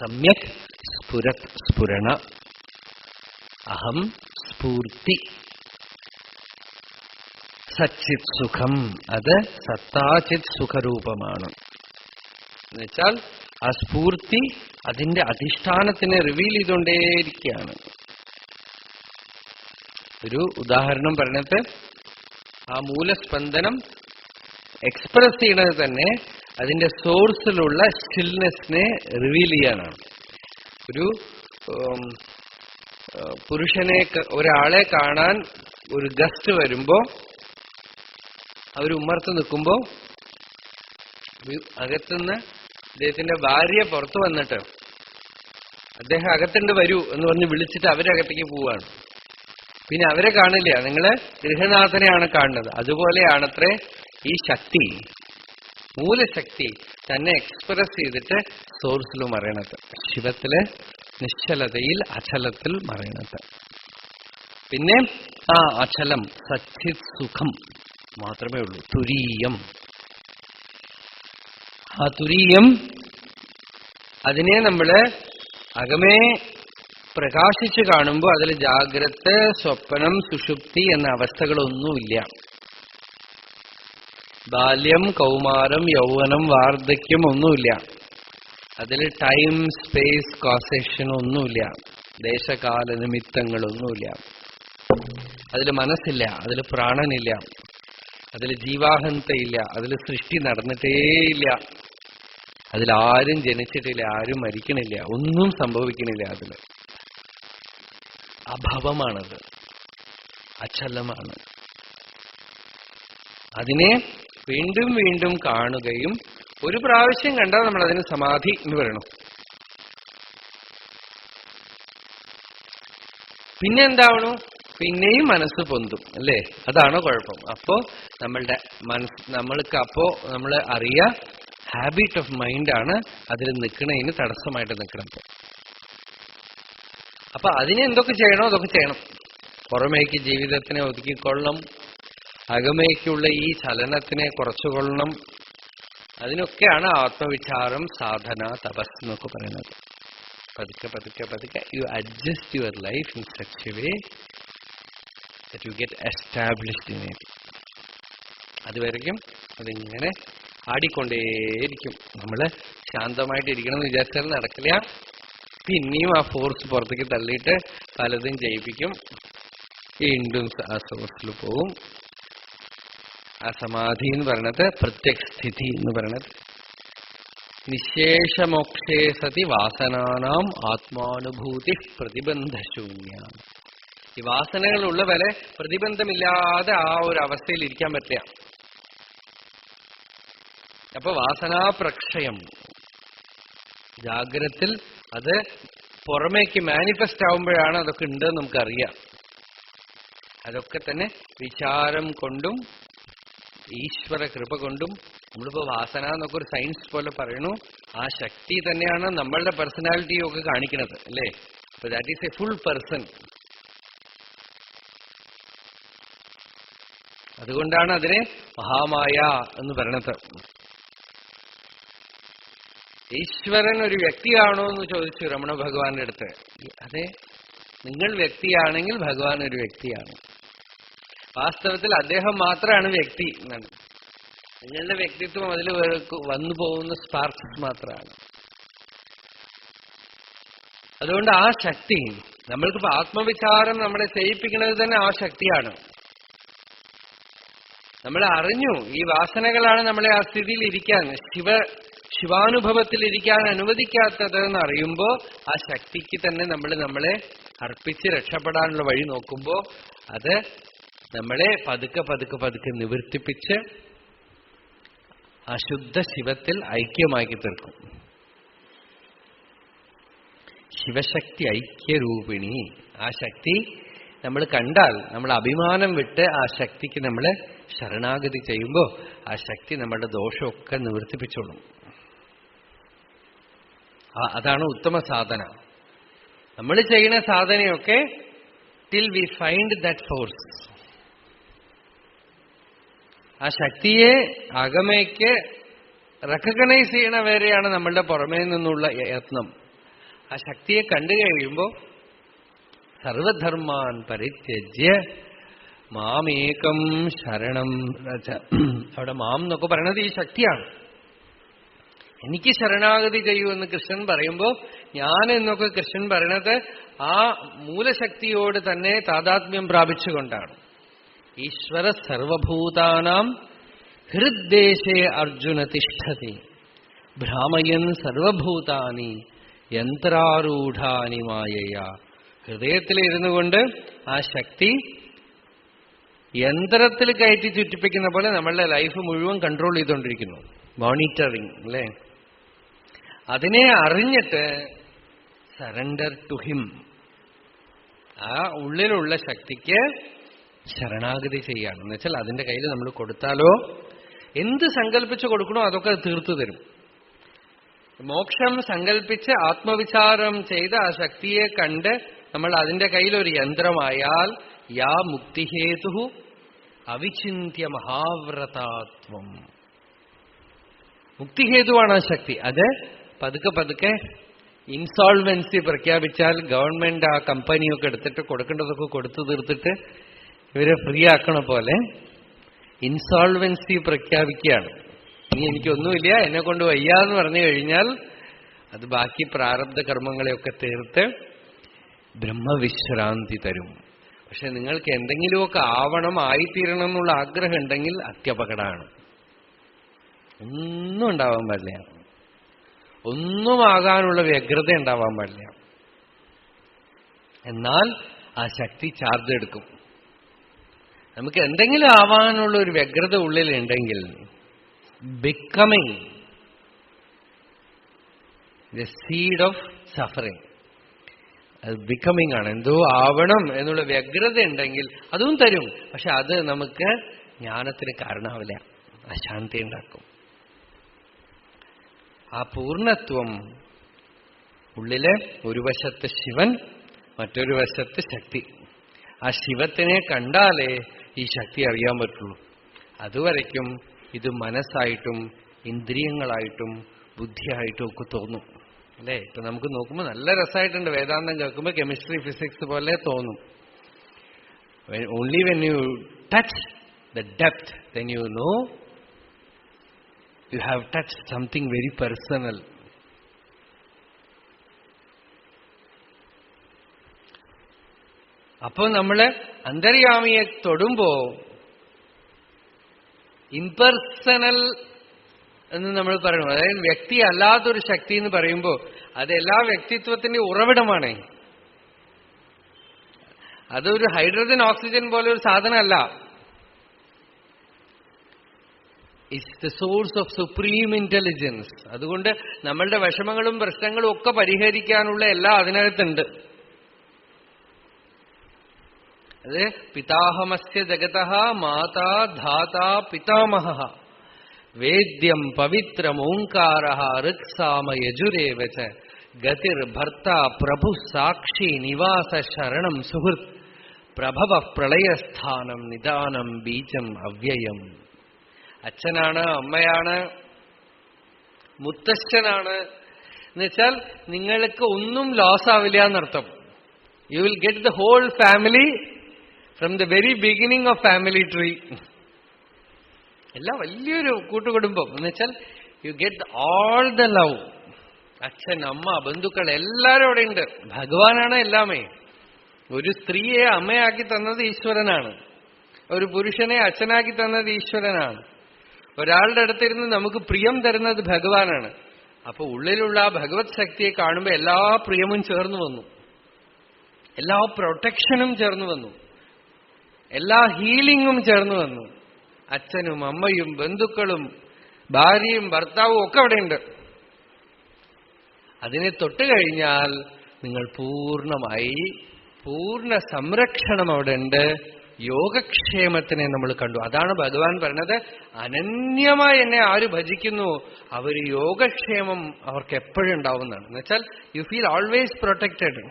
സമ്യക് സ്ഫുരത് സ്ഫുരണ അഹം സ്ഫൂർത്തി സച്ചിത് സുഖം. അത് സത്താചിത് സുഖരൂപമാണ്. എന്നുവെച്ചാൽ ആ സ്ഫൂർത്തി അതിന്റെ അധിഷ്ഠാനത്തിനെ റിവീൽ ചെയ്തുകൊണ്ടേയിരിക്കുകയാണ്. ഒരു ഉദാഹരണം പറഞ്ഞത്, ആ മൂലസ്പന്ദനം എക്സ്പ്രസ് ചെയ്യണത് തന്നെ അതിന്റെ സോഴ്സിലുള്ള സ്റ്റിൽനെസ്സിനെ റിവീൽ ചെയ്യാനാണ്. ഒരു പുരുഷനെ, ഒരാളെ കാണാൻ ഒരു ഗസ്റ്റ് വരുമ്പോ അവർ ഉമ്മർത്ത് നിൽക്കുമ്പോ അകത്തുനിന്ന് അദ്ദേഹത്തിന്റെ ഭാര്യ പുറത്തു വന്നിട്ട് അദ്ദേഹം അകത്തുണ്ട് വരൂ എന്ന് പറഞ്ഞ് വിളിച്ചിട്ട് അവരകത്തേക്ക് പോവാണ്. പിന്നെ അവരെ കാണില്ല, നിങ്ങള് ഗൃഹനാഥനെയാണ് കാണുന്നത്. അതുപോലെയാണത്രേ ഈ ശക്തി, മൂലശക്തി തന്നെ എക്സ്പ്രസ് ചെയ്തിട്ട് സോഴ്സിൽ മറയണത്. ശിവത്തില് നിശ്ചലതയിൽ അചലത്തിൽ മറയണത്. പിന്നെ ആ അചലം സച്ചിത് സുഖം മാത്രമേ ഉള്ളൂ. തുരീയം. ആ തുരീയം അതിനെ നമ്മള് അകമേ പ്രകാശിച്ചു കാണുമ്പോൾ അതിൽ ജാഗ്രത, സ്വപ്നം, സുഷുപ്തി എന്ന അവസ്ഥകളൊന്നുമില്ല. ബാല്യം, കൗമാരം, യൗവനം, വാർദ്ധക്യം ഒന്നുമില്ല. അതിൽ ടൈം, സ്പേസ്, കോസേഷൻ ഒന്നുമില്ല. ദേശകാല നിമിത്തങ്ങളൊന്നുമില്ല. അതിൽ മനസ്സില്ല, അതിൽ പ്രാണനില്ല, അതിൽ ജീവാഹന്തയില്ല, അതിൽ സൃഷ്ടി നടന്നിട്ടേയില്ല, അതിലാരും ജനിച്ചിട്ടില്ല, ആരും മരിക്കണില്ല, ഒന്നും സംഭവിക്കണില്ല. അതിൽ അഭവമാണത്, അചലമാണ്. അതിനെ വീണ്ടും വീണ്ടും കാണുകയും ഒരു പ്രാവശ്യം കണ്ടാൽ നമ്മൾ അതിന് സമാധി എന്ന് പറയണം. പിന്നെ എന്താവണു? പിന്നെയും മനസ്സ് പൊന്തും, അല്ലേ? അതാണ് കുഴപ്പം. അപ്പോ നമ്മളുടെ നമ്മൾക്ക് നമ്മൾ അറിയാ ഹാബിറ്റ് ഓഫ് മൈൻഡാണ് അതിൽ നിൽക്കണതിന് തടസ്സമായിട്ട് നിൽക്കുന്നത്. അപ്പൊ അതിനെ എന്തൊക്കെ ചെയ്യണോ അതൊക്കെ ചെയ്യണം. പുറമേക്ക് ജീവിതത്തിനെ ഒതുക്കിക്കൊള്ളണം, അകമേക്കുള്ള ഈ ചലനത്തിനെ കുറച്ചുകൊള്ളണം. അതിനൊക്കെയാണ് ആത്മവിചാരം, സാധന, തപസ് എന്നൊക്കെ പറയുന്നത്. പതുക്കെ പതുക്കെ പതുക്കെ you adjust your life in such a way that you get established in it. അതുവരെയും അതിങ്ങനെ ആടിക്കൊണ്ടേയിരിക്കും. നമ്മള് ശാന്തമായിട്ടിരിക്കണം എന്ന് വിചാരിച്ചാൽ നടക്കില്ല. പിന്നെയും ആ ഫോഴ്സ് പുറത്തേക്ക് തള്ളിയിട്ട് പലതും ചെയ്യിപ്പിക്കും. വീണ്ടും ആ സോഴ്സിൽ പോവും. ആ സമാധി എന്ന് പറയണത് പ്രത്യക്ഷസ്ഥിതി എന്ന് പറയണത് നിശേഷമോക്ഷേ സതി വാസനാനാം ആത്മാനുഭൂതി പ്രതിബന്ധശൂന്യ. ഈ വാസനകളുള്ള വരെ പ്രതിബന്ധമില്ലാതെ ആ ഒരു അവസ്ഥയിൽ ഇരിക്കാൻ പറ്റില്ല. അപ്പൊ വാസനാപ്രക്ഷയം ജാഗ്രത്തിൽ അത് പുറമേക്ക് മാനിഫെസ്റ്റ് ആവുമ്പോഴാണ് അതൊക്കെ ഉണ്ടെന്ന് നമുക്കറിയാം. അതൊക്കെ തന്നെ വിചാരം കൊണ്ടും ഈശ്വര കൃപ കൊണ്ടും. നമ്മളിപ്പോ വാസന എന്നൊക്കെ ഒരു സയൻസ് പോലെ പറയണു. ആ ശക്തി തന്നെയാണ് നമ്മളുടെ പേഴ്സണാലിറ്റിയും ഒക്കെ കാണിക്കുന്നത്, അല്ലേ? അപ്പൊ that is A full person. അതുകൊണ്ടാണ് അതിനെ മഹാമായ എന്ന് പറയണത്. ഈശ്വരൻ ഒരു വ്യക്തിയാണോ എന്ന് ചോദിച്ചു രമണ ഭഗവാന്റെ അടുത്ത്. അതെ, നിങ്ങൾ വ്യക്തിയാണെങ്കിൽ ഭഗവാൻ ഒരു വ്യക്തിയാണ്. വാസ്തവത്തിൽ അദ്ദേഹം മാത്രമാണ് വ്യക്തി എന്നാണ്. നിങ്ങളുടെ വ്യക്തിത്വം അതിൽ വന്നു പോകുന്ന സ്പാർക്സ് മാത്രമാണ്. അതുകൊണ്ട് ആ ശക്തി, നമ്മൾക്കിപ്പോ ആത്മവിചാരം നമ്മളെ ചെയ്യിപ്പിക്കുന്നത് തന്നെ ആ ശക്തിയാണ്. നമ്മൾ അറിഞ്ഞു ഈ വാസനകളാണ് നമ്മളെ ആ സ്ഥിതിയിൽ ഇരിക്കാൻ, ശിവാനുഭവത്തിൽ ഇരിക്കാൻ അനുവദിക്കാത്തത് എന്ന് അറിയുമ്പോ ആ ശക്തിക്ക് തന്നെ നമ്മളെ അർപ്പിച്ച് രക്ഷപ്പെടാനുള്ള വഴി നോക്കുമ്പോ അത് നമ്മളെ പതുക്കെ പതുക്കെ പതുക്കെ നിവർത്തിപ്പിച്ച് ആ ശുദ്ധ ശിവത്തിൽ ഐക്യമാക്കി തീർക്കും. ശിവശക്തി ഐക്യരൂപിണി. ആ ശക്തി നമ്മൾ കണ്ടാൽ നമ്മൾ അഭിമാനം വിട്ട് ആ ശക്തിക്ക് നമ്മൾ ശരണാഗതി ചെയ്യുമ്പോൾ ആ ശക്തി നമ്മളുടെ ദോഷമൊക്കെ നിവർത്തിപ്പിച്ചോളും. അതാണ് ഉത്തമ സാധന. നമ്മൾ ചെയ്യുന്ന സാധനയൊക്കെ till we find that force. ആ ശക്തിയെ അകമയ്ക്ക് റെക്കഗ്നൈസ് ചെയ്യണ വരെയാണ് നമ്മളുടെ പുറമേ നിന്നുള്ള യത്നം. ആ ശക്തിയെ കണ്ടു കഴിയുമ്പോൾ സർവധർമാൻ പരിത്യജ്യ മാമേകം ശരണം രച. അവിടെ മാം എന്നൊക്കെ പറയണത് ഈ ശക്തിയാണ്. എനിക്ക് ശരണാഗതി ചെയ്യൂ എന്ന് കൃഷ്ണൻ പറയുമ്പോൾ ഞാൻ എന്നൊക്കെ കൃഷ്ണൻ പറയണത് ആ മൂലശക്തിയോട് തന്നെ താദാത്മ്യം പ്രാപിച്ചുകൊണ്ടാണ്. ഈശ്വര സർവഭൂതാനാം ഹൃദ്ദേശേ അർജുന തിഷ്ഠതി ഭ്രാമയൻ സർവഭൂതാനി യന്ത്രാരൂഢാനി മായയ. ഹൃദയത്തിലിരുന്നു കൊണ്ട് ആ ശക്തി യന്ത്രത്തിൽ കയറ്റി ചുറ്റിപ്പിക്കുന്ന പോലെ നമ്മളുടെ ലൈഫ് മുഴുവൻ കൺട്രോൾ ചെയ്തുകൊണ്ടിരിക്കുന്നു. മോണിറ്ററിങ് അല്ലേ? അതിനെ അറിഞ്ഞിട്ട് സറണ്ടർ ടു ഹിം. ആ ഉള്ളിലുള്ള ശക്തിക്ക് ശരണാഗതി ചെയ്യാണ്. എന്ന് വെച്ചാൽ അതിന്റെ കയ്യിൽ നമ്മൾ കൊടുത്താലോ എന്ത് സങ്കല്പിച്ച് കൊടുക്കണോ അതൊക്കെ തീർത്തു തരും. മോക്ഷം സങ്കല്പിച്ച് ആത്മവിചാരം ചെയ്ത് ആ ശക്തിയെ കണ്ട് നമ്മൾ അതിന്റെ കയ്യിലൊരു യന്ത്രമായാൽ യാ മുക്തിഹേതു അവിചിന്യ മഹാവ്രതാത്വം. മുക്തിഹേതുവാണ് ആ ശക്തി. അത് പതുക്കെ പതുക്കെ ഇൻസോൾവൻസി പ്രഖ്യാപിച്ചാൽ ഗവൺമെന്റ് ആ കമ്പനിയൊക്കെ എടുത്തിട്ട് കൊടുക്കേണ്ടതൊക്കെ കൊടുത്തു തീർത്തിട്ട് ഇവരെ ഫ്രീ ആക്കണ പോലെ ഇൻസോൾവൻസി പ്രഖ്യാപിക്കുകയാണ്. ഇനി എനിക്കൊന്നുമില്ല, എന്നെ കൊണ്ട് വയ്യാന്ന് പറഞ്ഞു കഴിഞ്ഞാൽ അത് ബാക്കി പ്രാരബ്ധ കർമ്മങ്ങളെയൊക്കെ തീർത്ത് ബ്രഹ്മവിശ്രാന്തി തരും. പക്ഷെ നിങ്ങൾക്ക് എന്തെങ്കിലുമൊക്കെ ആവണം, ആയിത്തീരണം എന്നുള്ള ആഗ്രഹം ഉണ്ടെങ്കിൽ അത്യപകടമാണ്. ഒന്നും ഉണ്ടാവാൻ പാടില്ല. ഒന്നും ആകാനുള്ള വ്യഗ്രത ഉണ്ടാവാൻ പാടില്ല. എന്നാൽ ആ ശക്തി ചാർജ് എടുക്കും. നമുക്ക് എന്തെങ്കിലും ആവാനുള്ള ഒരു വ്യഗ്രത ഉള്ളിലുണ്ടെങ്കിൽ becoming the seed of suffering. അത് ബിക്കമിങ് ആണ്. എന്തോ ആവണം എന്നുള്ള വ്യഗ്രത ഉണ്ടെങ്കിൽ അതും തരും. പക്ഷെ അത് നമുക്ക് ജ്ഞാനത്തിന് കാരണമാവില്ല, അശാന്തി ഉണ്ടാക്കും. ആ പൂർണ്ണത്വം ഉള്ളില് ഒരു വശത്ത് ശിവൻ, മറ്റൊരു വശത്ത് ശക്തി. ആ ശിവത്തിനെ കണ്ടാലേ ഈ ശക്തി അറിയാൻ പറ്റുള്ളൂ. അതുവരയ്ക്കും ഇത് മനസ്സായിട്ടും ഇന്ദ്രിയങ്ങളായിട്ടും ബുദ്ധിയായിട്ടും ഒക്കെ തോന്നും അല്ലേ? ഇപ്പൊ നമുക്ക് നോക്കുമ്പോൾ നല്ല രസമായിട്ടുണ്ട്. വേദാന്തം കേൾക്കുമ്പോൾ കെമിസ്ട്രി ഫിസിക്സ് പോലെ തോന്നും. Only when you touch the depth then you know you have touch something very personal. അപ്പോ നമ്മള് അന്തര്യാമിയെ തൊടുമ്പോ ഇംപേഴ്സണൽ എന്ന് നമ്മൾ പറയണം. അതായത് വ്യക്തി അല്ലാത്തൊരു ശക്തി എന്ന് പറയുമ്പോൾ അത് എല്ലാ വ്യക്തിത്വത്തിന്റെ ഉറവിടമാണ്. അതൊരു ഹൈഡ്രജൻ ഓക്സിജൻ പോലെ ഒരു സാധനമല്ല. It's the source of supreme intelligence. അതുകൊണ്ട് നമ്മളുടെ വിഷമങ്ങളും പ്രശ്നങ്ങളും ഒക്കെ പരിഹരിക്കാനുള്ള എല്ലാം അതിനകത്തുണ്ട്. അത് പിതാഹമസ്യ ജഗതഃ മാതാ ധാതാ പിതാമഹഃ വേദ്യം പവിത്രം ഓംകാരഃ ഋക്സാമ യജുരേവ ച ഗതിർ ഭർത്ത പ്രഭു സാക്ഷി നിവാസ ശരണം സുഹൃത് പ്രഭവ പ്രളയസ്ഥാനം നിദാനം ബീജം അവ്യയം. അച്ഛനാണ്, അമ്മയാണ്, മുത്തശ്ശനാണ് എന്നുവെച്ചാൽ നിങ്ങൾക്ക് ഒന്നും ലോസ് ആവില്ല എന്നർത്ഥം. You will get the whole family from the very beginning of family tree. എല്ലാം വലിയൊരു കൂട്ടുകുടുംബം എന്നുവെച്ചാൽ you get all the love. അച്ഛൻ, അമ്മ, ബന്ധുക്കൾ എല്ലാവരും അവിടെ ഉണ്ട്. ഭഗവാനാണ് എല്ലാമേ. ഒരു സ്ത്രീയെ അമ്മയാക്കി തന്നത് ഈശ്വരനാണ്. ഒരു പുരുഷനെ അച്ഛനാക്കി തന്നത് ഈശ്വരനാണ്. ഒരാളുടെ അടുത്തിരുന്ന് നമുക്ക് പ്രിയം തരുന്നത് ഭഗവാനാണ്. അപ്പൊ ഉള്ളിലുള്ള ആ ഭഗവത് ശക്തിയെ കാണുമ്പോൾ എല്ലാ പ്രിയവും ചേർന്നു വന്നു, എല്ലാ പ്രൊട്ടക്ഷനും ചേർന്നു വന്നു, എല്ലാ ഹീലിംഗും ചേർന്നു വന്നു. അച്ഛനും അമ്മയും ബന്ധുക്കളും ഭാര്യയും ഭർത്താവും ഒക്കെ അവിടെയുണ്ട്. അതിനെ തൊട്ട് കഴിഞ്ഞാൽ നിങ്ങൾ പൂർണ്ണമായി പൂർണ്ണ സംരക്ഷണം അവിടെ ഉണ്ട്. യോഗക്ഷേമത്തിനെ നമ്മൾ കണ്ടു. അതാണ് ഭഗവാൻ പറഞ്ഞത്, അനന്യമായി എന്നെ ആര് ഭജിക്കുന്നു അവർ യോഗക്ഷേമം അവർക്ക് എപ്പോഴും ഉണ്ടാവുന്നതാണ്. എന്നുവെച്ചാൽ you feel always protected,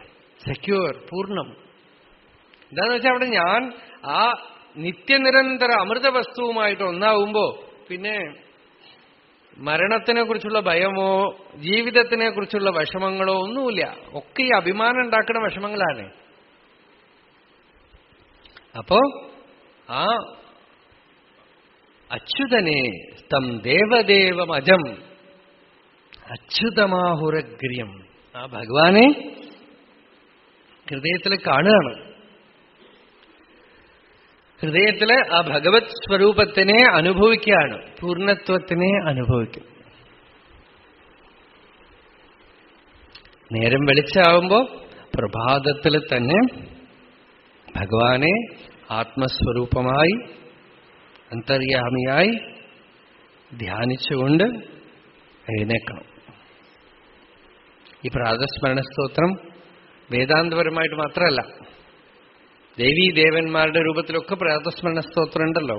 secure, പൂർണ്ണം. എന്താന്ന് വെച്ചാൽ അവിടെ ഞാൻ ആ നിത്യനിരന്തര അമൃത വസ്തുവുമായിട്ട് ഒന്നാവുമ്പോ പിന്നെ മരണത്തിനെ കുറിച്ചുള്ള ഭയമോ ജീവിതത്തിനെ കുറിച്ചുള്ള വിഷമങ്ങളോ ഒന്നുമില്ല. ഒക്കെ ഈ അഭിമാനം ഉണ്ടാക്കുന്ന വിഷമങ്ങളാണ്. അപ്പോ ആ അച്യുതനെ തം ദേവദേവമജം അച്യുതമാഹുരഗ്ര്യം, ആ ഭഗവാനെ ഹൃദയത്തിൽ കാണുകയാണ്. ഹൃദയത്തില് ആ ഭഗവത് സ്വരൂപത്തിനെ അനുഭവിക്കുകയാണ്, പൂർണ്ണത്വത്തിനെ അനുഭവിക്കും. നേരം വെളിച്ചാവുമ്പോ പ്രഭാതത്തിൽ തന്നെ ഭഗവാനെ ആത്മസ്വരൂപമായി അന്തര്യാമിയായി ധ്യാനിച്ചുകൊണ്ട് എഴുന്നേക്കണം. ഈ പ്രാതസ്മരണ സ്തോത്രം വേദാന്തപരമായിട്ട് മാത്രമല്ല, ദേവീ ദേവന്മാരുടെ രൂപത്തിലൊക്കെ പ്രാതസ്മരണ സ്തോത്രം ഉണ്ടല്ലോ.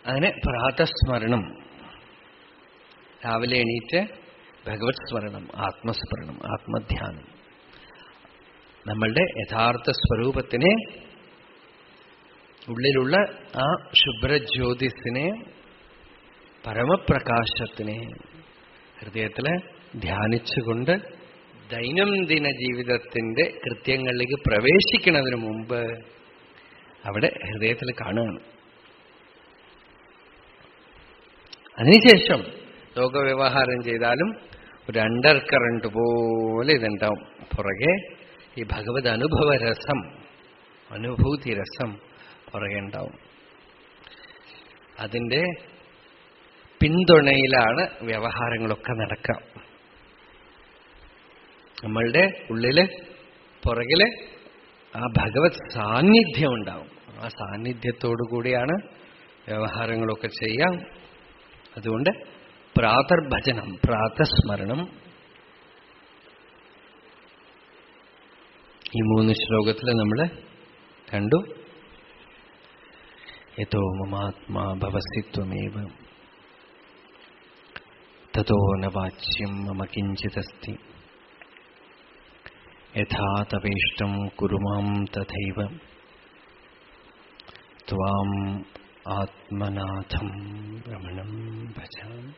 അങ്ങനെ പ്രാതസ്മരണം, രാവിലെ എണീറ്റ് ഭഗവത് സ്മരണം, ആത്മസ്മരണം, ആത്മധ്യാനം, നമ്മളുടെ യഥാർത്ഥ സ്വരൂപത്തിനെ, ഉള്ളിലുള്ള ആ ശുഭ്രജ്യോതിസിനെ, പരമപ്രകാശത്തിനെ ഹൃദയത്തില് ധ്യാനിച്ചുകൊണ്ട് ദൈനംദിന ജീവിതത്തിന്റെ കൃത്യങ്ങളിലേക്ക് പ്രവേശിക്കുന്നതിന് മുമ്പ് അവിടെ ഹൃദയത്തിൽ കാണുകയാണ്. അതിനുശേഷം ലോകവ്യവഹാരം ചെയ്താലും ഒരു അണ്ടർ കറണ്ട് പോലെ ഇതുണ്ടാവും. പുറകെ ഈ ഭഗവത് അനുഭവരസം, അനുഭൂതി രസം പുറകെ ഉണ്ടാവും. അതിന്റെ പിന്തുണയിലാണ് വ്യവഹാരങ്ങളൊക്കെ നടക്കുക. നമ്മളുടെ ഉള്ളില് പുറകില് ആ ഭഗവത് സാന്നിധ്യം ഉണ്ടാവും. ആ സാന്നിധ്യത്തോടു കൂടിയാണ് വ്യവഹാരങ്ങളൊക്കെ ചെയ്യാം. അതുകൊണ്ട് പ്രാതർഭജനം, പ്രാതസ്മരണം, ഈ 3 ശ്ലോകത്തിൽ നമ്മൾ കണ്ടു. യതോ മമാത്മാ ഭവസി ത്വമേവ തതോ ന വാച്യം മമ കിഞ്ചിദസ്തി യഥാ തവേഷ്ടം കുരു മാം തഥൈവ ത്വാം ആത്മനാഥം രമണം ഭജാമി.